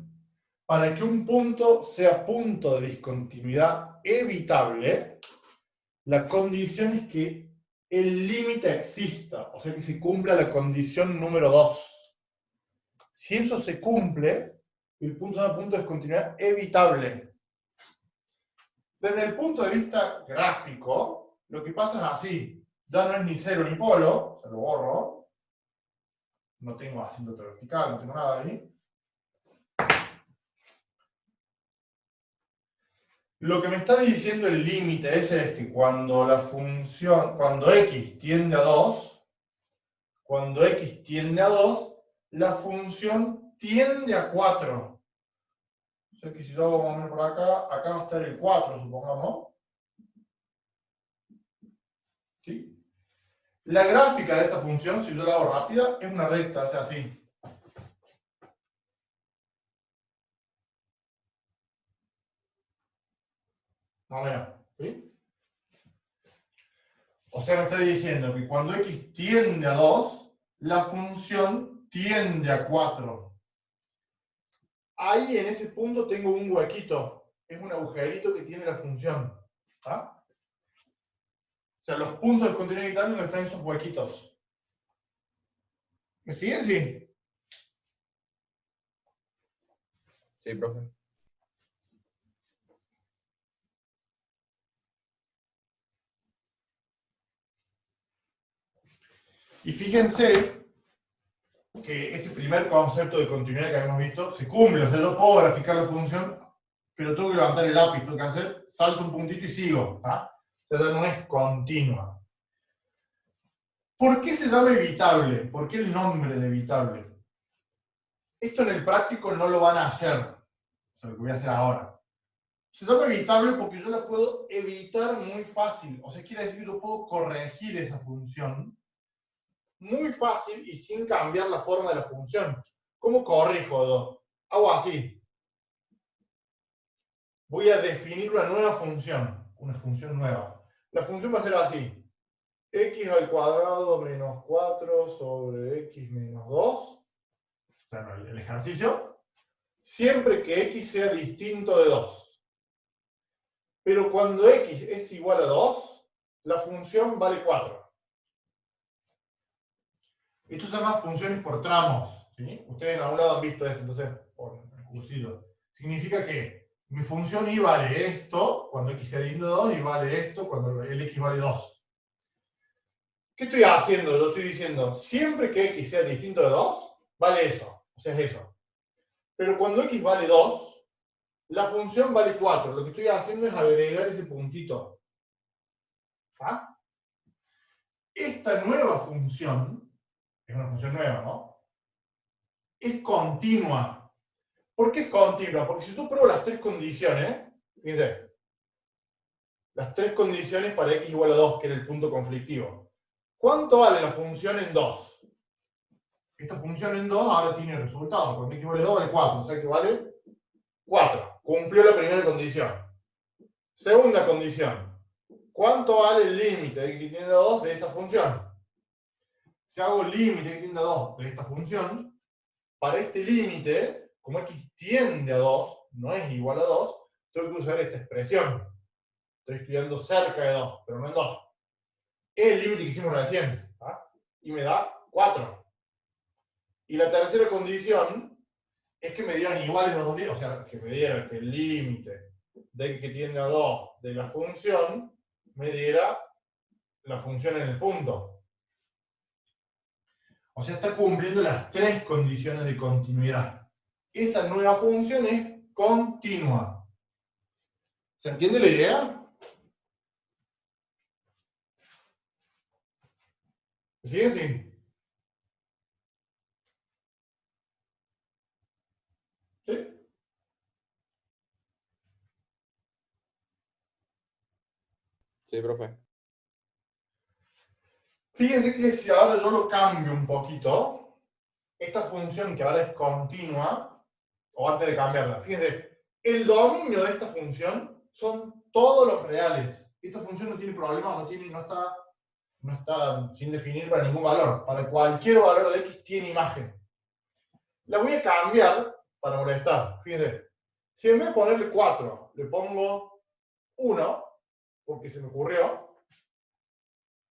para que un punto sea punto de discontinuidad evitable, la condición es que el límite exista, o sea que se cumpla la condición número 2. Si eso se cumple, el punto es un punto de discontinuidad evitable. Desde el punto de vista gráfico, lo que pasa es así. Ya no es ni cero ni polo, se lo borro. No tengo asíntota vertical, no tengo nada ahí. Lo que me está diciendo el límite ese es que cuando la función, cuando x tiende a 2, la función tiende a 4. O sea que si yo hago más o menos por acá, acá va a estar el 4, supongamos. ¿Sí? La gráfica de esta función, si yo la hago rápida, es una recta, o sea, así. Más o menos, ¿sí? O sea, me está diciendo que cuando x tiende a 2, la función tiende a 4. Ahí en ese punto tengo un huequito. Es un agujerito que tiene la función. ¿Ah? O sea, los puntos de discontinuidad evitable no están en esos huequitos. ¿Me siguen? Sí. Sí, profe. Y fíjense que ese primer concepto de continuidad que habíamos visto se cumple. O sea, yo puedo graficar la función, pero tengo que levantar el lápiz, tengo que hacer, salto un puntito y sigo. ¿Ah? O sea, no es continua. ¿Por qué se llama evitable? ¿Por qué el nombre de evitable? Esto en el práctico no lo van a hacer. O sea, lo que voy a hacer ahora. Se llama evitable porque yo la puedo evitar muy fácil. O sea, quiere decir que yo puedo corregir esa función muy fácil y sin cambiar la forma de la función. ¿Cómo corrijo yo? Hago así. Voy a definir una nueva función. Una función nueva. La función va a ser así. X al cuadrado menos 4 sobre x menos 2. O sea, no, el ejercicio. Siempre que x sea distinto de 2. Pero cuando x es igual a 2, la función vale 4. Esto se llama funciones por tramos. ¿Sí? Ustedes en algún lado han visto esto, entonces, por el cursillo. Significa que mi función y vale esto cuando x sea distinto de 2 y vale esto cuando el x vale 2. ¿Qué estoy haciendo? Yo estoy diciendo, siempre que x sea distinto de 2, vale eso. O sea, es eso. Pero cuando x vale 2, la función vale 4. Lo que estoy haciendo es agregar ese puntito. ¿Ah? Esta nueva función, es una función nueva, ¿no? Es continua. ¿Por qué es continua? Porque si tú pruebas las tres condiciones, fíjense, las tres condiciones para x igual a 2, que era el punto conflictivo. ¿Cuánto vale la función en 2? Esta función en 2 ahora tiene resultado. Cuando x vale 2 vale 4, o sea que vale 4. Cumplió la primera condición. Segunda condición. ¿Cuánto vale el límite de x tiende a 2 de esa función? Si hago el límite de x tiende a 2 de esta función, para este límite, como x tiende a 2, no es igual a 2, tengo que usar esta expresión. Estoy estudiando cerca de 2, pero no en 2. Es el límite que hicimos recién. ¿Ah? Y me da 4. Y la tercera condición es que me dieran iguales los dos límites, o sea, que me dieran que el límite de x que tiende a 2 de la función me diera la función en el punto. O sea, está cumpliendo las tres condiciones de continuidad. Esa nueva función es continua. ¿Se entiende la idea? ¿Me siguen? Sí. ¿Sí? Sí, profe. Fíjense que si ahora yo lo cambio un poquito, esta función que ahora es continua, o antes de cambiarla, fíjense, el dominio de esta función son todos los reales. Esta función no tiene problema, no está sin definir para ningún valor. Para cualquier valor de x tiene imagen. La voy a cambiar para molestar. Fíjense, si en vez de ponerle 4, le pongo 1, porque se me ocurrió,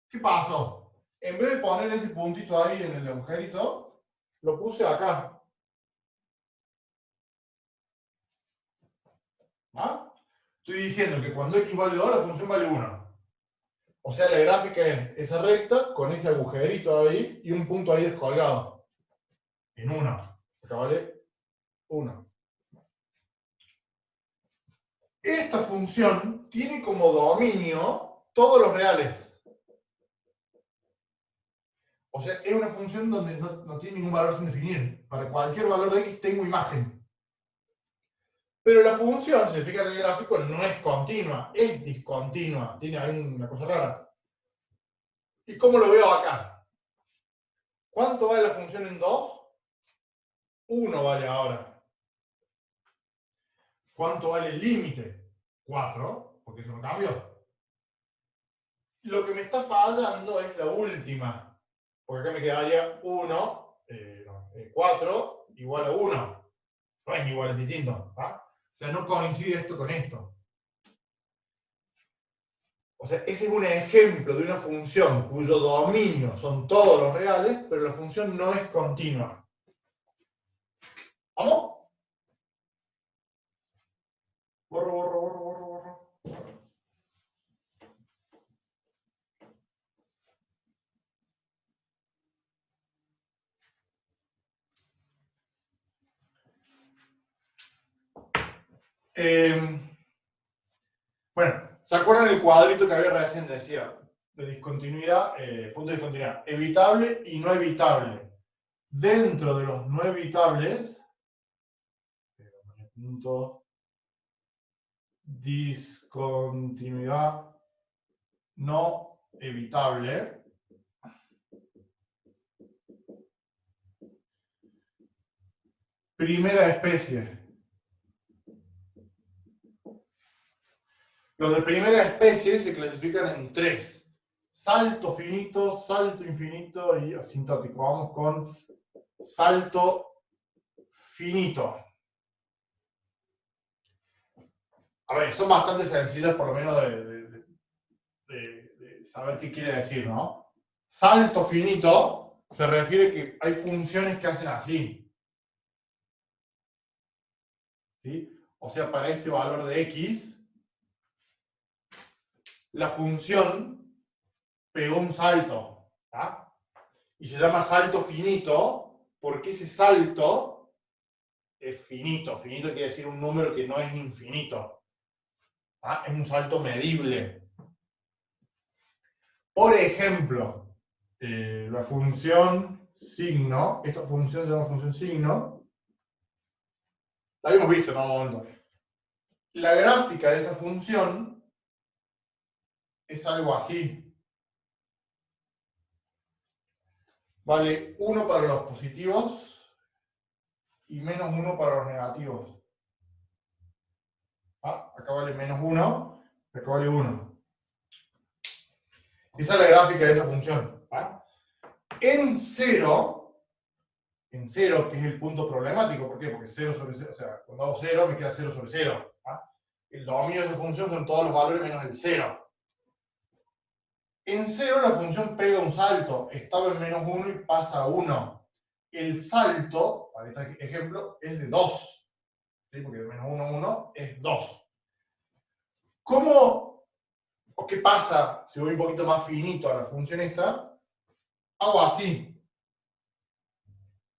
¿qué pasó? En vez de poner ese puntito ahí en el agujerito, lo puse acá. ¿Ah? Estoy diciendo que cuando x vale 2, la función vale 1. O sea, la gráfica es esa recta con ese agujerito ahí y un punto ahí descolgado. En 1. Acá vale 1. Esta función tiene como dominio todos los reales. O sea, es una función donde no tiene ningún valor sin definir. Para cualquier valor de x tengo imagen. Pero la función, si se fijan en el gráfico, no es continua, es discontinua. Tiene ahí una cosa rara. ¿Y cómo lo veo acá? ¿Cuánto vale la función en 2? 1 vale ahora. ¿Cuánto vale el límite? 4, porque eso no cambió. Lo que me está fallando es la última. Porque acá me quedaría 4 igual a 1. No es igual, es distinto. ¿Ah? O sea, no coincide esto con esto. O sea, ese es un ejemplo de una función cuyo dominio son todos los reales, pero la función no es continua. ¿Vamos? Borro. Bueno, ¿se acuerdan el cuadrito que había recién decía? De discontinuidad, punto de discontinuidad. Evitable y no evitable. Dentro de los no evitables, punto discontinuidad no evitable. Primera especie. Los de primera especie se clasifican en 3. Salto finito, salto infinito y asintótico. Vamos con salto finito. A ver, son bastante sencillas por lo menos de saber qué quiere decir, ¿no? Salto finito se refiere que hay funciones que hacen así. ¿Sí? O sea, para este valor de x, la función pegó un salto. ¿Ah? Y se llama salto finito porque ese salto es finito. Finito quiere decir un número que no es infinito. ¿Ah? Es un salto medible. Por ejemplo, la función signo, esta función se llama función signo, la habíamos visto en un momento. La gráfica de esa función es algo así. Vale 1 para los positivos y menos 1 para los negativos. ¿Ah? Acá vale menos 1, acá vale 1. Esa es la gráfica de esa función. ¿Ah? En 0, que es el punto problemático, ¿por qué? Porque 0 sobre 0, o sea, cuando hago 0 me queda 0 sobre 0. ¿Ah? El dominio de esa función son todos los valores menos el 0. En 0 la función pega un salto, estaba en menos 1 y pasa a 1. El salto, para este ejemplo, es de 2. ¿Sí? Porque de menos 1 a 1 es 2. ¿Cómo o qué pasa si voy un poquito más finito a la función esta? Hago así.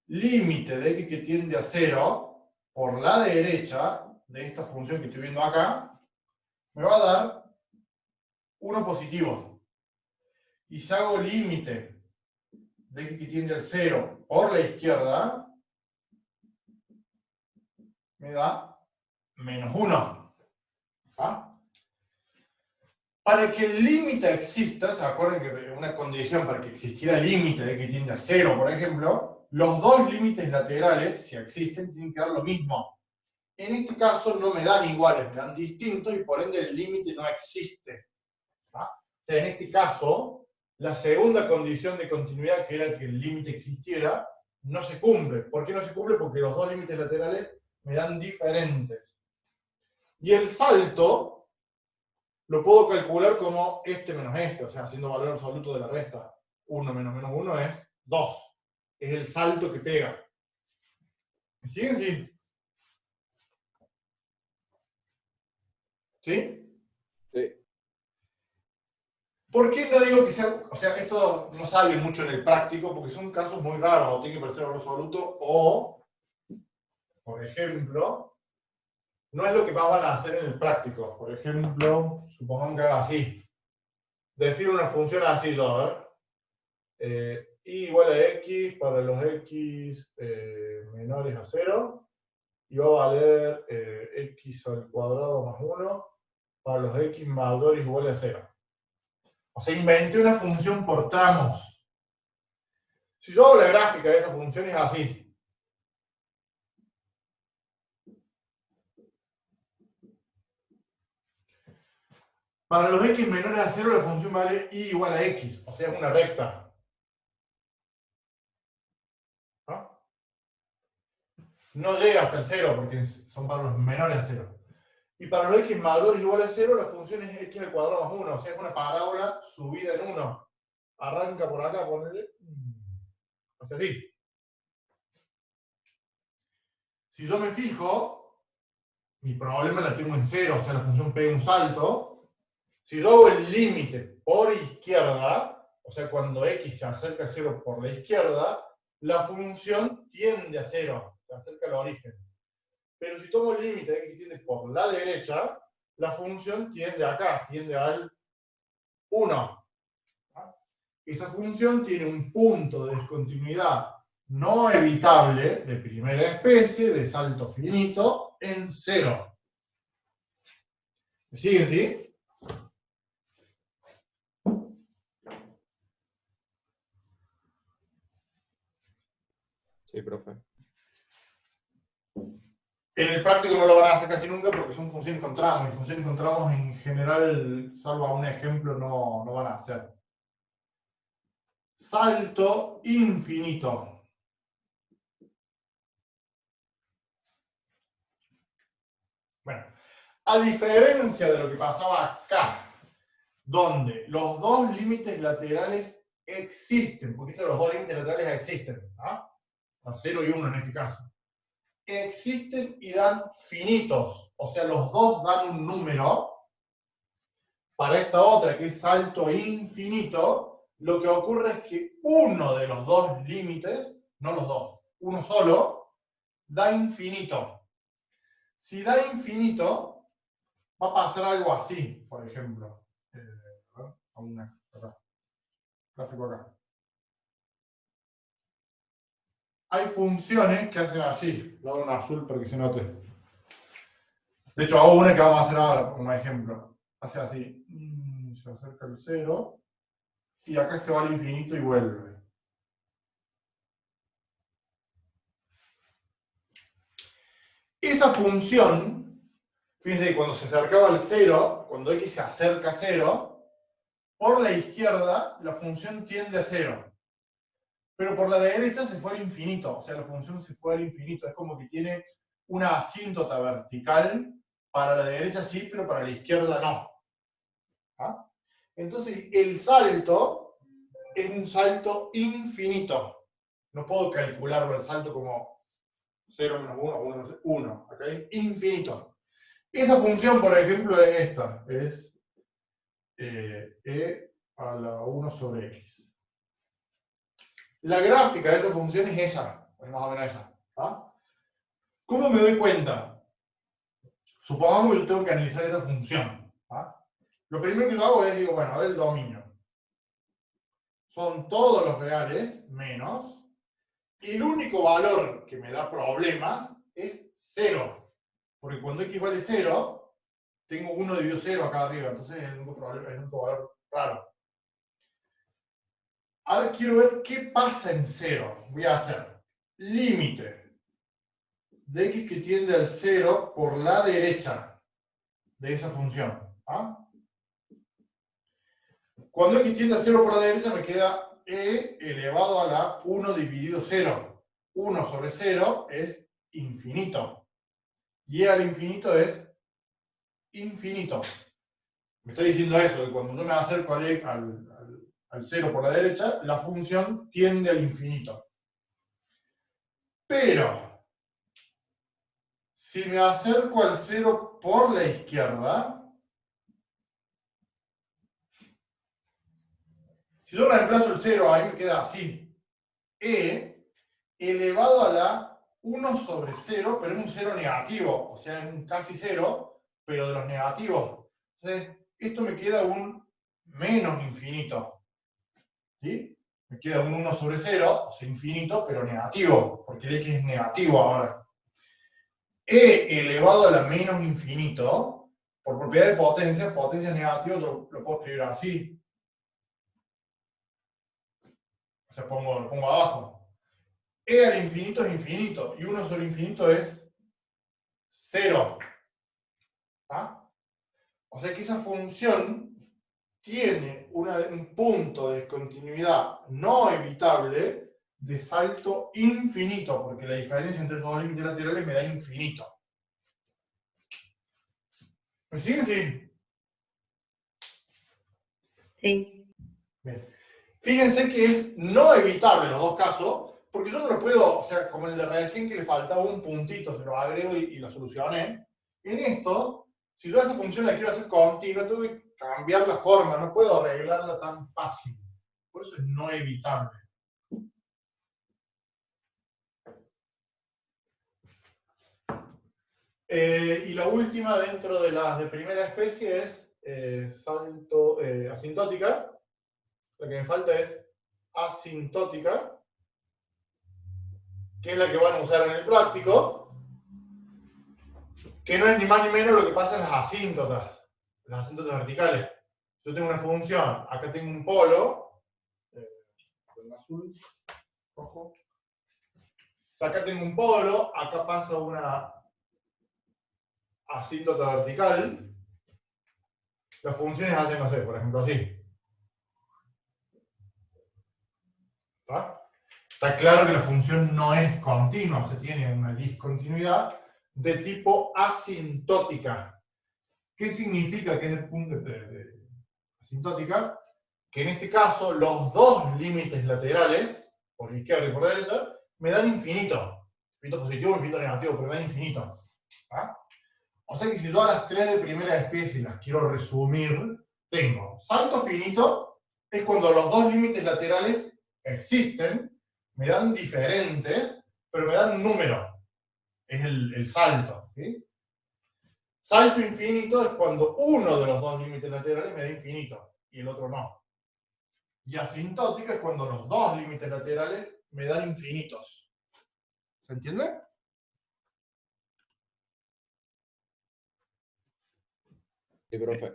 Límite de x que tiende a 0 por la derecha de esta función que estoy viendo acá, me va a dar 1 positivo. Y si hago límite de x que tiende al 0 por la izquierda, me da menos 1. ¿Ah? Para que el límite exista, ¿se acuerdan que una condición para que existiera límite de que tiende a 0, por ejemplo? Los dos límites laterales, si existen, tienen que dar lo mismo. En este caso no me dan iguales, me dan distintos y por ende el límite no existe. ¿Ah? O sea, en este caso, la segunda condición de continuidad, que era que el límite existiera, no se cumple. ¿Por qué no se cumple? Porque los dos límites laterales me dan diferentes. Y el salto lo puedo calcular como este menos este, o sea, haciendo valor absoluto de la resta. 1 menos menos 1 es 2. Es el salto que pega. ¿Me siguen? Sí. ¿Sí? Sí. ¿Por qué no digo que sea, o sea, esto no sale mucho en el práctico, porque son casos muy raros, o tiene que parecer valor absoluto, o, por ejemplo, no es lo que más van a hacer en el práctico. Por ejemplo, supongamos que haga así. Defino una función así, yo, a ver. Y igual a x para los x menores a 0, y va a valer x al cuadrado más 1 para los x mayores o iguales a 0. O sea, inventé una función por tramos. Si yo hago la gráfica de esa función es así. Para los x menores a 0 la función vale y igual a x, o sea, es una recta. ¿Ah? No llega hasta el 0 porque son para los menores a 0. Y para los x mayores igual a 0 la función es x al cuadrado más 1, o sea, es una parábola subida en 1. Arranca por acá, ponele, hasta así. Si yo me fijo, mi problema la tengo en 0, o sea, la función pega un salto. Si yo hago el límite por izquierda, o sea, cuando x se acerca a 0 por la izquierda, la función tiende a 0, se acerca al origen. Pero si tomo el límite de x que tiende por la derecha, la función tiende acá, tiende al 1. Esa función tiene un punto de discontinuidad no evitable de primera especie, de salto finito, en 0. ¿Me siguen, sí? Sí, profe. En el práctico no lo van a hacer casi nunca porque son funciones con tramos, y funciones con tramos en general, salvo a un ejemplo, no van a hacer. Salto infinito. Bueno, a diferencia de lo que pasaba acá, donde los dos límites laterales existen, porque estos los dos límites laterales existen, ¿ah? A 0 y 1 en este caso. Existen y dan finitos, o sea, los dos dan un número. Para esta otra, que es salto infinito, lo que ocurre es que uno de los dos límites, no los dos, uno solo, da infinito. Si da infinito, va a pasar algo así, por ejemplo. Acá. Gráfico acá. Hay funciones que hacen así. Lo hago en azul para que se note. De hecho, hago una que vamos a hacer ahora como ejemplo. Hace así. Se acerca el 0. Y acá se va al infinito y vuelve. Esa función, fíjense que cuando se acercaba al 0, cuando x se acerca a 0, por la izquierda la función tiende a 0. Pero por la derecha se fue al infinito. O sea, la función se fue al infinito. Es como que tiene una asíntota vertical. Para la derecha sí, pero para la izquierda no. ¿Ah? Entonces, el salto es un salto infinito. No puedo calcularlo el salto como 0 menos 1, 1 menos 1. ¿Ok? Infinito. Esa función, por ejemplo, es esta. Es e a la 1 sobre x. La gráfica de esa función es esa. Es más o menos esa. ¿Ah? ¿Cómo me doy cuenta? Supongamos que yo tengo que analizar esa función. ¿Ah? Lo primero que yo hago es, digo, bueno, a ver el dominio. Son todos los reales menos. Y el único valor que me da problemas es 0. Porque cuando x vale 0, tengo 1 dividido 0 acá arriba. Entonces es el único valor raro. Ahora quiero ver qué pasa en 0. Voy a hacer límite de x que tiende al 0 por la derecha de esa función. ¿Ah? Cuando x tiende a 0 por la derecha me queda e elevado a la 1 dividido 0. 1 sobre 0 es infinito. Y e al infinito es infinito. Me está diciendo eso, que cuando yo me acerco al 0 por la derecha, la función tiende al infinito. Pero, si me acerco al 0 por la izquierda, si yo reemplazo el 0, ahí me queda así. E elevado a la 1 sobre 0, pero es un 0 negativo. O sea, es un casi 0, pero de los negativos. Entonces, esto me queda un menos infinito. ¿Sí? Me queda un 1 sobre 0, o sea, infinito, pero negativo, porque el x es negativo ahora. E elevado a la menos infinito, por propiedad de potencia negativa, lo puedo escribir así. O sea, lo pongo abajo. E al infinito es infinito, y 1 sobre infinito es 0. ¿Ah? O sea que esa función tiene un punto de discontinuidad no evitable de salto infinito, porque la diferencia entre los dos límites laterales me da infinito. ¿Me siguen? Sí. Sí. Bien. Fíjense que es no evitable los dos casos, porque yo no lo puedo, o sea, como el de recién que le faltaba un puntito, se lo agrego y lo solucioné. En esto, si yo a esa función la quiero hacer continua, tengo que cambiar la forma, no puedo arreglarla tan fácil. Por eso es no evitable. Y la última dentro de las de primera especie es salto asintótica. La que me falta es asintótica, que es la que van a usar en el práctico, que no es ni más ni menos lo que pasa en las asíntotas verticales. Yo tengo una función, acá tengo un polo, con azul, rojo. O sea, acá tengo un polo, acá pasa una asíntota vertical. Las funciones hacen, no sé, por ejemplo, así. ¿Está? Está claro que la función no es continua, o sea, tiene una discontinuidad de tipo asintótica. ¿Qué significa que es de punto de asintótica? Que en este caso los dos límites laterales, por izquierda y por derecha, me dan infinito. Infinito positivo, infinito negativo, pero me dan infinito. ¿Ah? O sea que si yo a las tres de primera especie las quiero resumir, tengo salto finito, es cuando los dos límites laterales existen, me dan diferentes, pero me dan un número. es el salto. ¿Sí? Salto infinito es cuando uno de los dos límites laterales me da infinito y el otro no. Y asintótica es cuando los dos límites laterales me dan infinitos. ¿Se entiende? Sí, profe.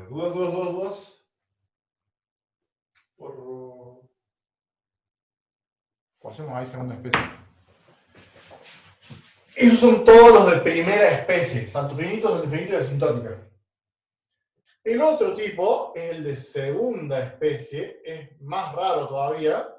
Dudas. Pasemos ahí segunda especie. Esos son todos los de primera especie. Salto finito y asintótica. El otro tipo es el de segunda especie. Es más raro todavía.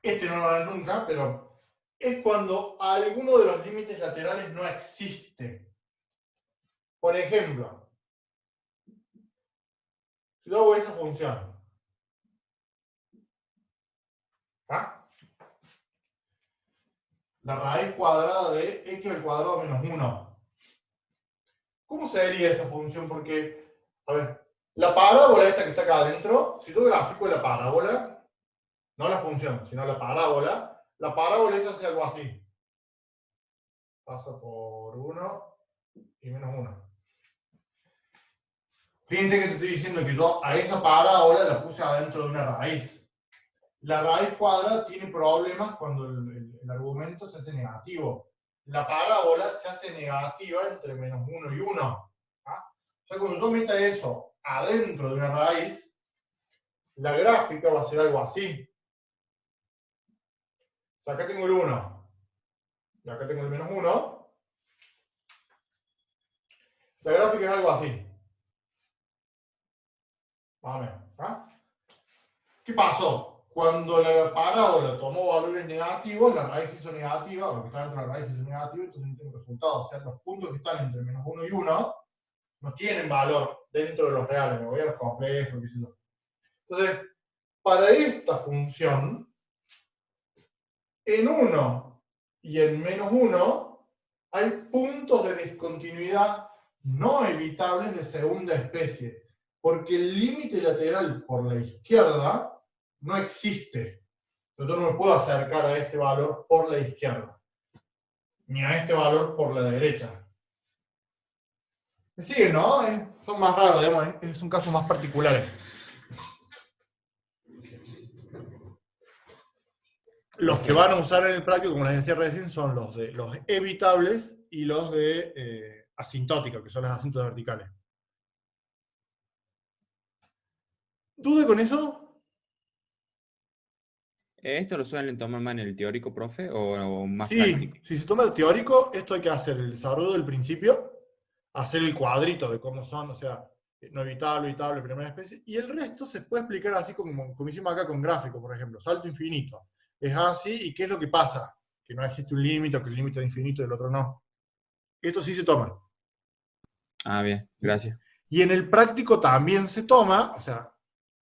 Este no lo van a ver nunca, pero es cuando alguno de los límites laterales no existe. Por ejemplo, si yo hago esa función, ¿ah? La raíz cuadrada de x al cuadrado menos 1. ¿Cómo sería esa función? Porque, a ver, la parábola esta que está acá adentro, si yo grafico la parábola, no la función, sino la parábola esa hace algo así. Pasa por 1 y menos 1. Fíjense que te estoy diciendo que yo a esa parábola la puse adentro de una raíz. La raíz cuadrada tiene problemas cuando el argumento se hace negativo. La parábola se hace negativa entre menos 1 y 1. ¿Ah? O sea, cuando yo meta eso adentro de una raíz, la gráfica va a ser algo así. O sea, acá tengo el 1. Y acá tengo el menos 1. La gráfica es algo así. Más o menos. ¿Ah? ¿Qué pasó? Cuando la parábola tomó valores negativos, la raíz hizo negativa, o lo que está dentro de la raíz hizo negativo, entonces no tengo resultados. O sea, los puntos que están entre menos 1 y 1 no tienen valor dentro de los reales, me voy a los complejos, qué sé yo. Entonces, para esta función, en 1 y en menos 1, hay puntos de discontinuidad no evitables de segunda especie, porque el límite lateral por la izquierda no existe. Yo no me puedo acercar a este valor por la izquierda, ni a este valor por la derecha. ¿Me siguen, no? Son más raros, digamos, son casos más particulares. Los que van a usar en el práctico, como les decía recién, son los de los evitables y los de asintótica, que son las asíntotas verticales. ¿Dude con eso? ¿Esto lo suelen tomar más en el teórico, profe, o más Sí, práctico? si se toma el teórico, esto hay que hacer el desarrollo del principio, hacer el cuadrito de cómo son, o sea, no evitable, evitable, primera especie, y el resto se puede explicar así como hicimos acá con gráfico, por ejemplo, salto infinito. Es así, ¿y qué es lo que pasa? Que no existe un límite, o que el límite es infinito y el otro no. Esto sí se toma. Ah, bien, gracias. Y en el práctico también se toma, o sea,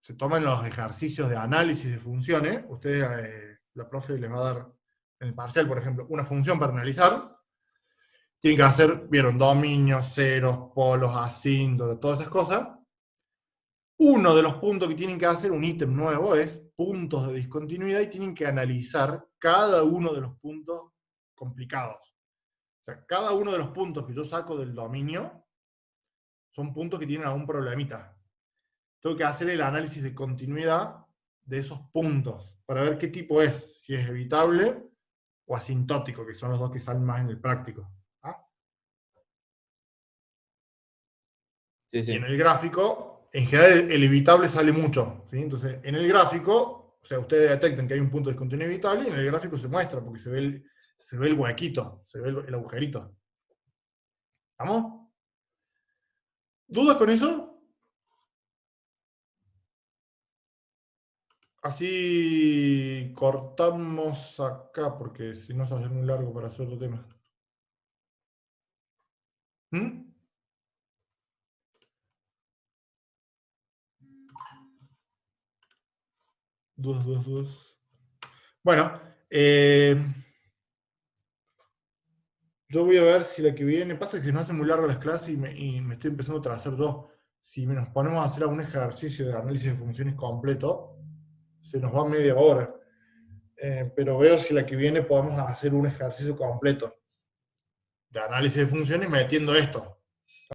se toman los ejercicios de análisis de funciones. Ustedes, la profe les va a dar en el parcial, por ejemplo, una función para analizar. Tienen que hacer, vieron, dominios, ceros, polos, asíntotas, todas esas cosas. Uno de los puntos que tienen que hacer, un ítem nuevo, es puntos de discontinuidad y tienen que analizar cada uno de los puntos complicados. O sea, cada uno de los puntos que yo saco del dominio son puntos que tienen algún problemita. Tengo que hacer el análisis de continuidad de esos puntos para ver qué tipo es, si es evitable o asintótico, que son los dos que salen más en el práctico. ¿Ah? Sí, Y sí. en el gráfico, en general el evitable sale mucho, ¿sí? Entonces, en el gráfico, o sea, ustedes detectan que hay un punto de discontinuidad evitable y en el gráfico se muestra, porque se ve el huequito, se ve el agujerito. ¿Vamos? ¿Dudas con eso? Así cortamos acá, porque si no se va a hacer muy largo para hacer otro tema. ¿Mm? Dudas. Bueno, yo voy a ver si la que viene, pasa que se nos hace muy largo las clases y me estoy empezando a trazar yo. si nos ponemos a hacer un ejercicio de análisis de funciones completo, se nos va media hora. Pero veo si la que viene podemos hacer un ejercicio completo de análisis de funciones metiendo esto.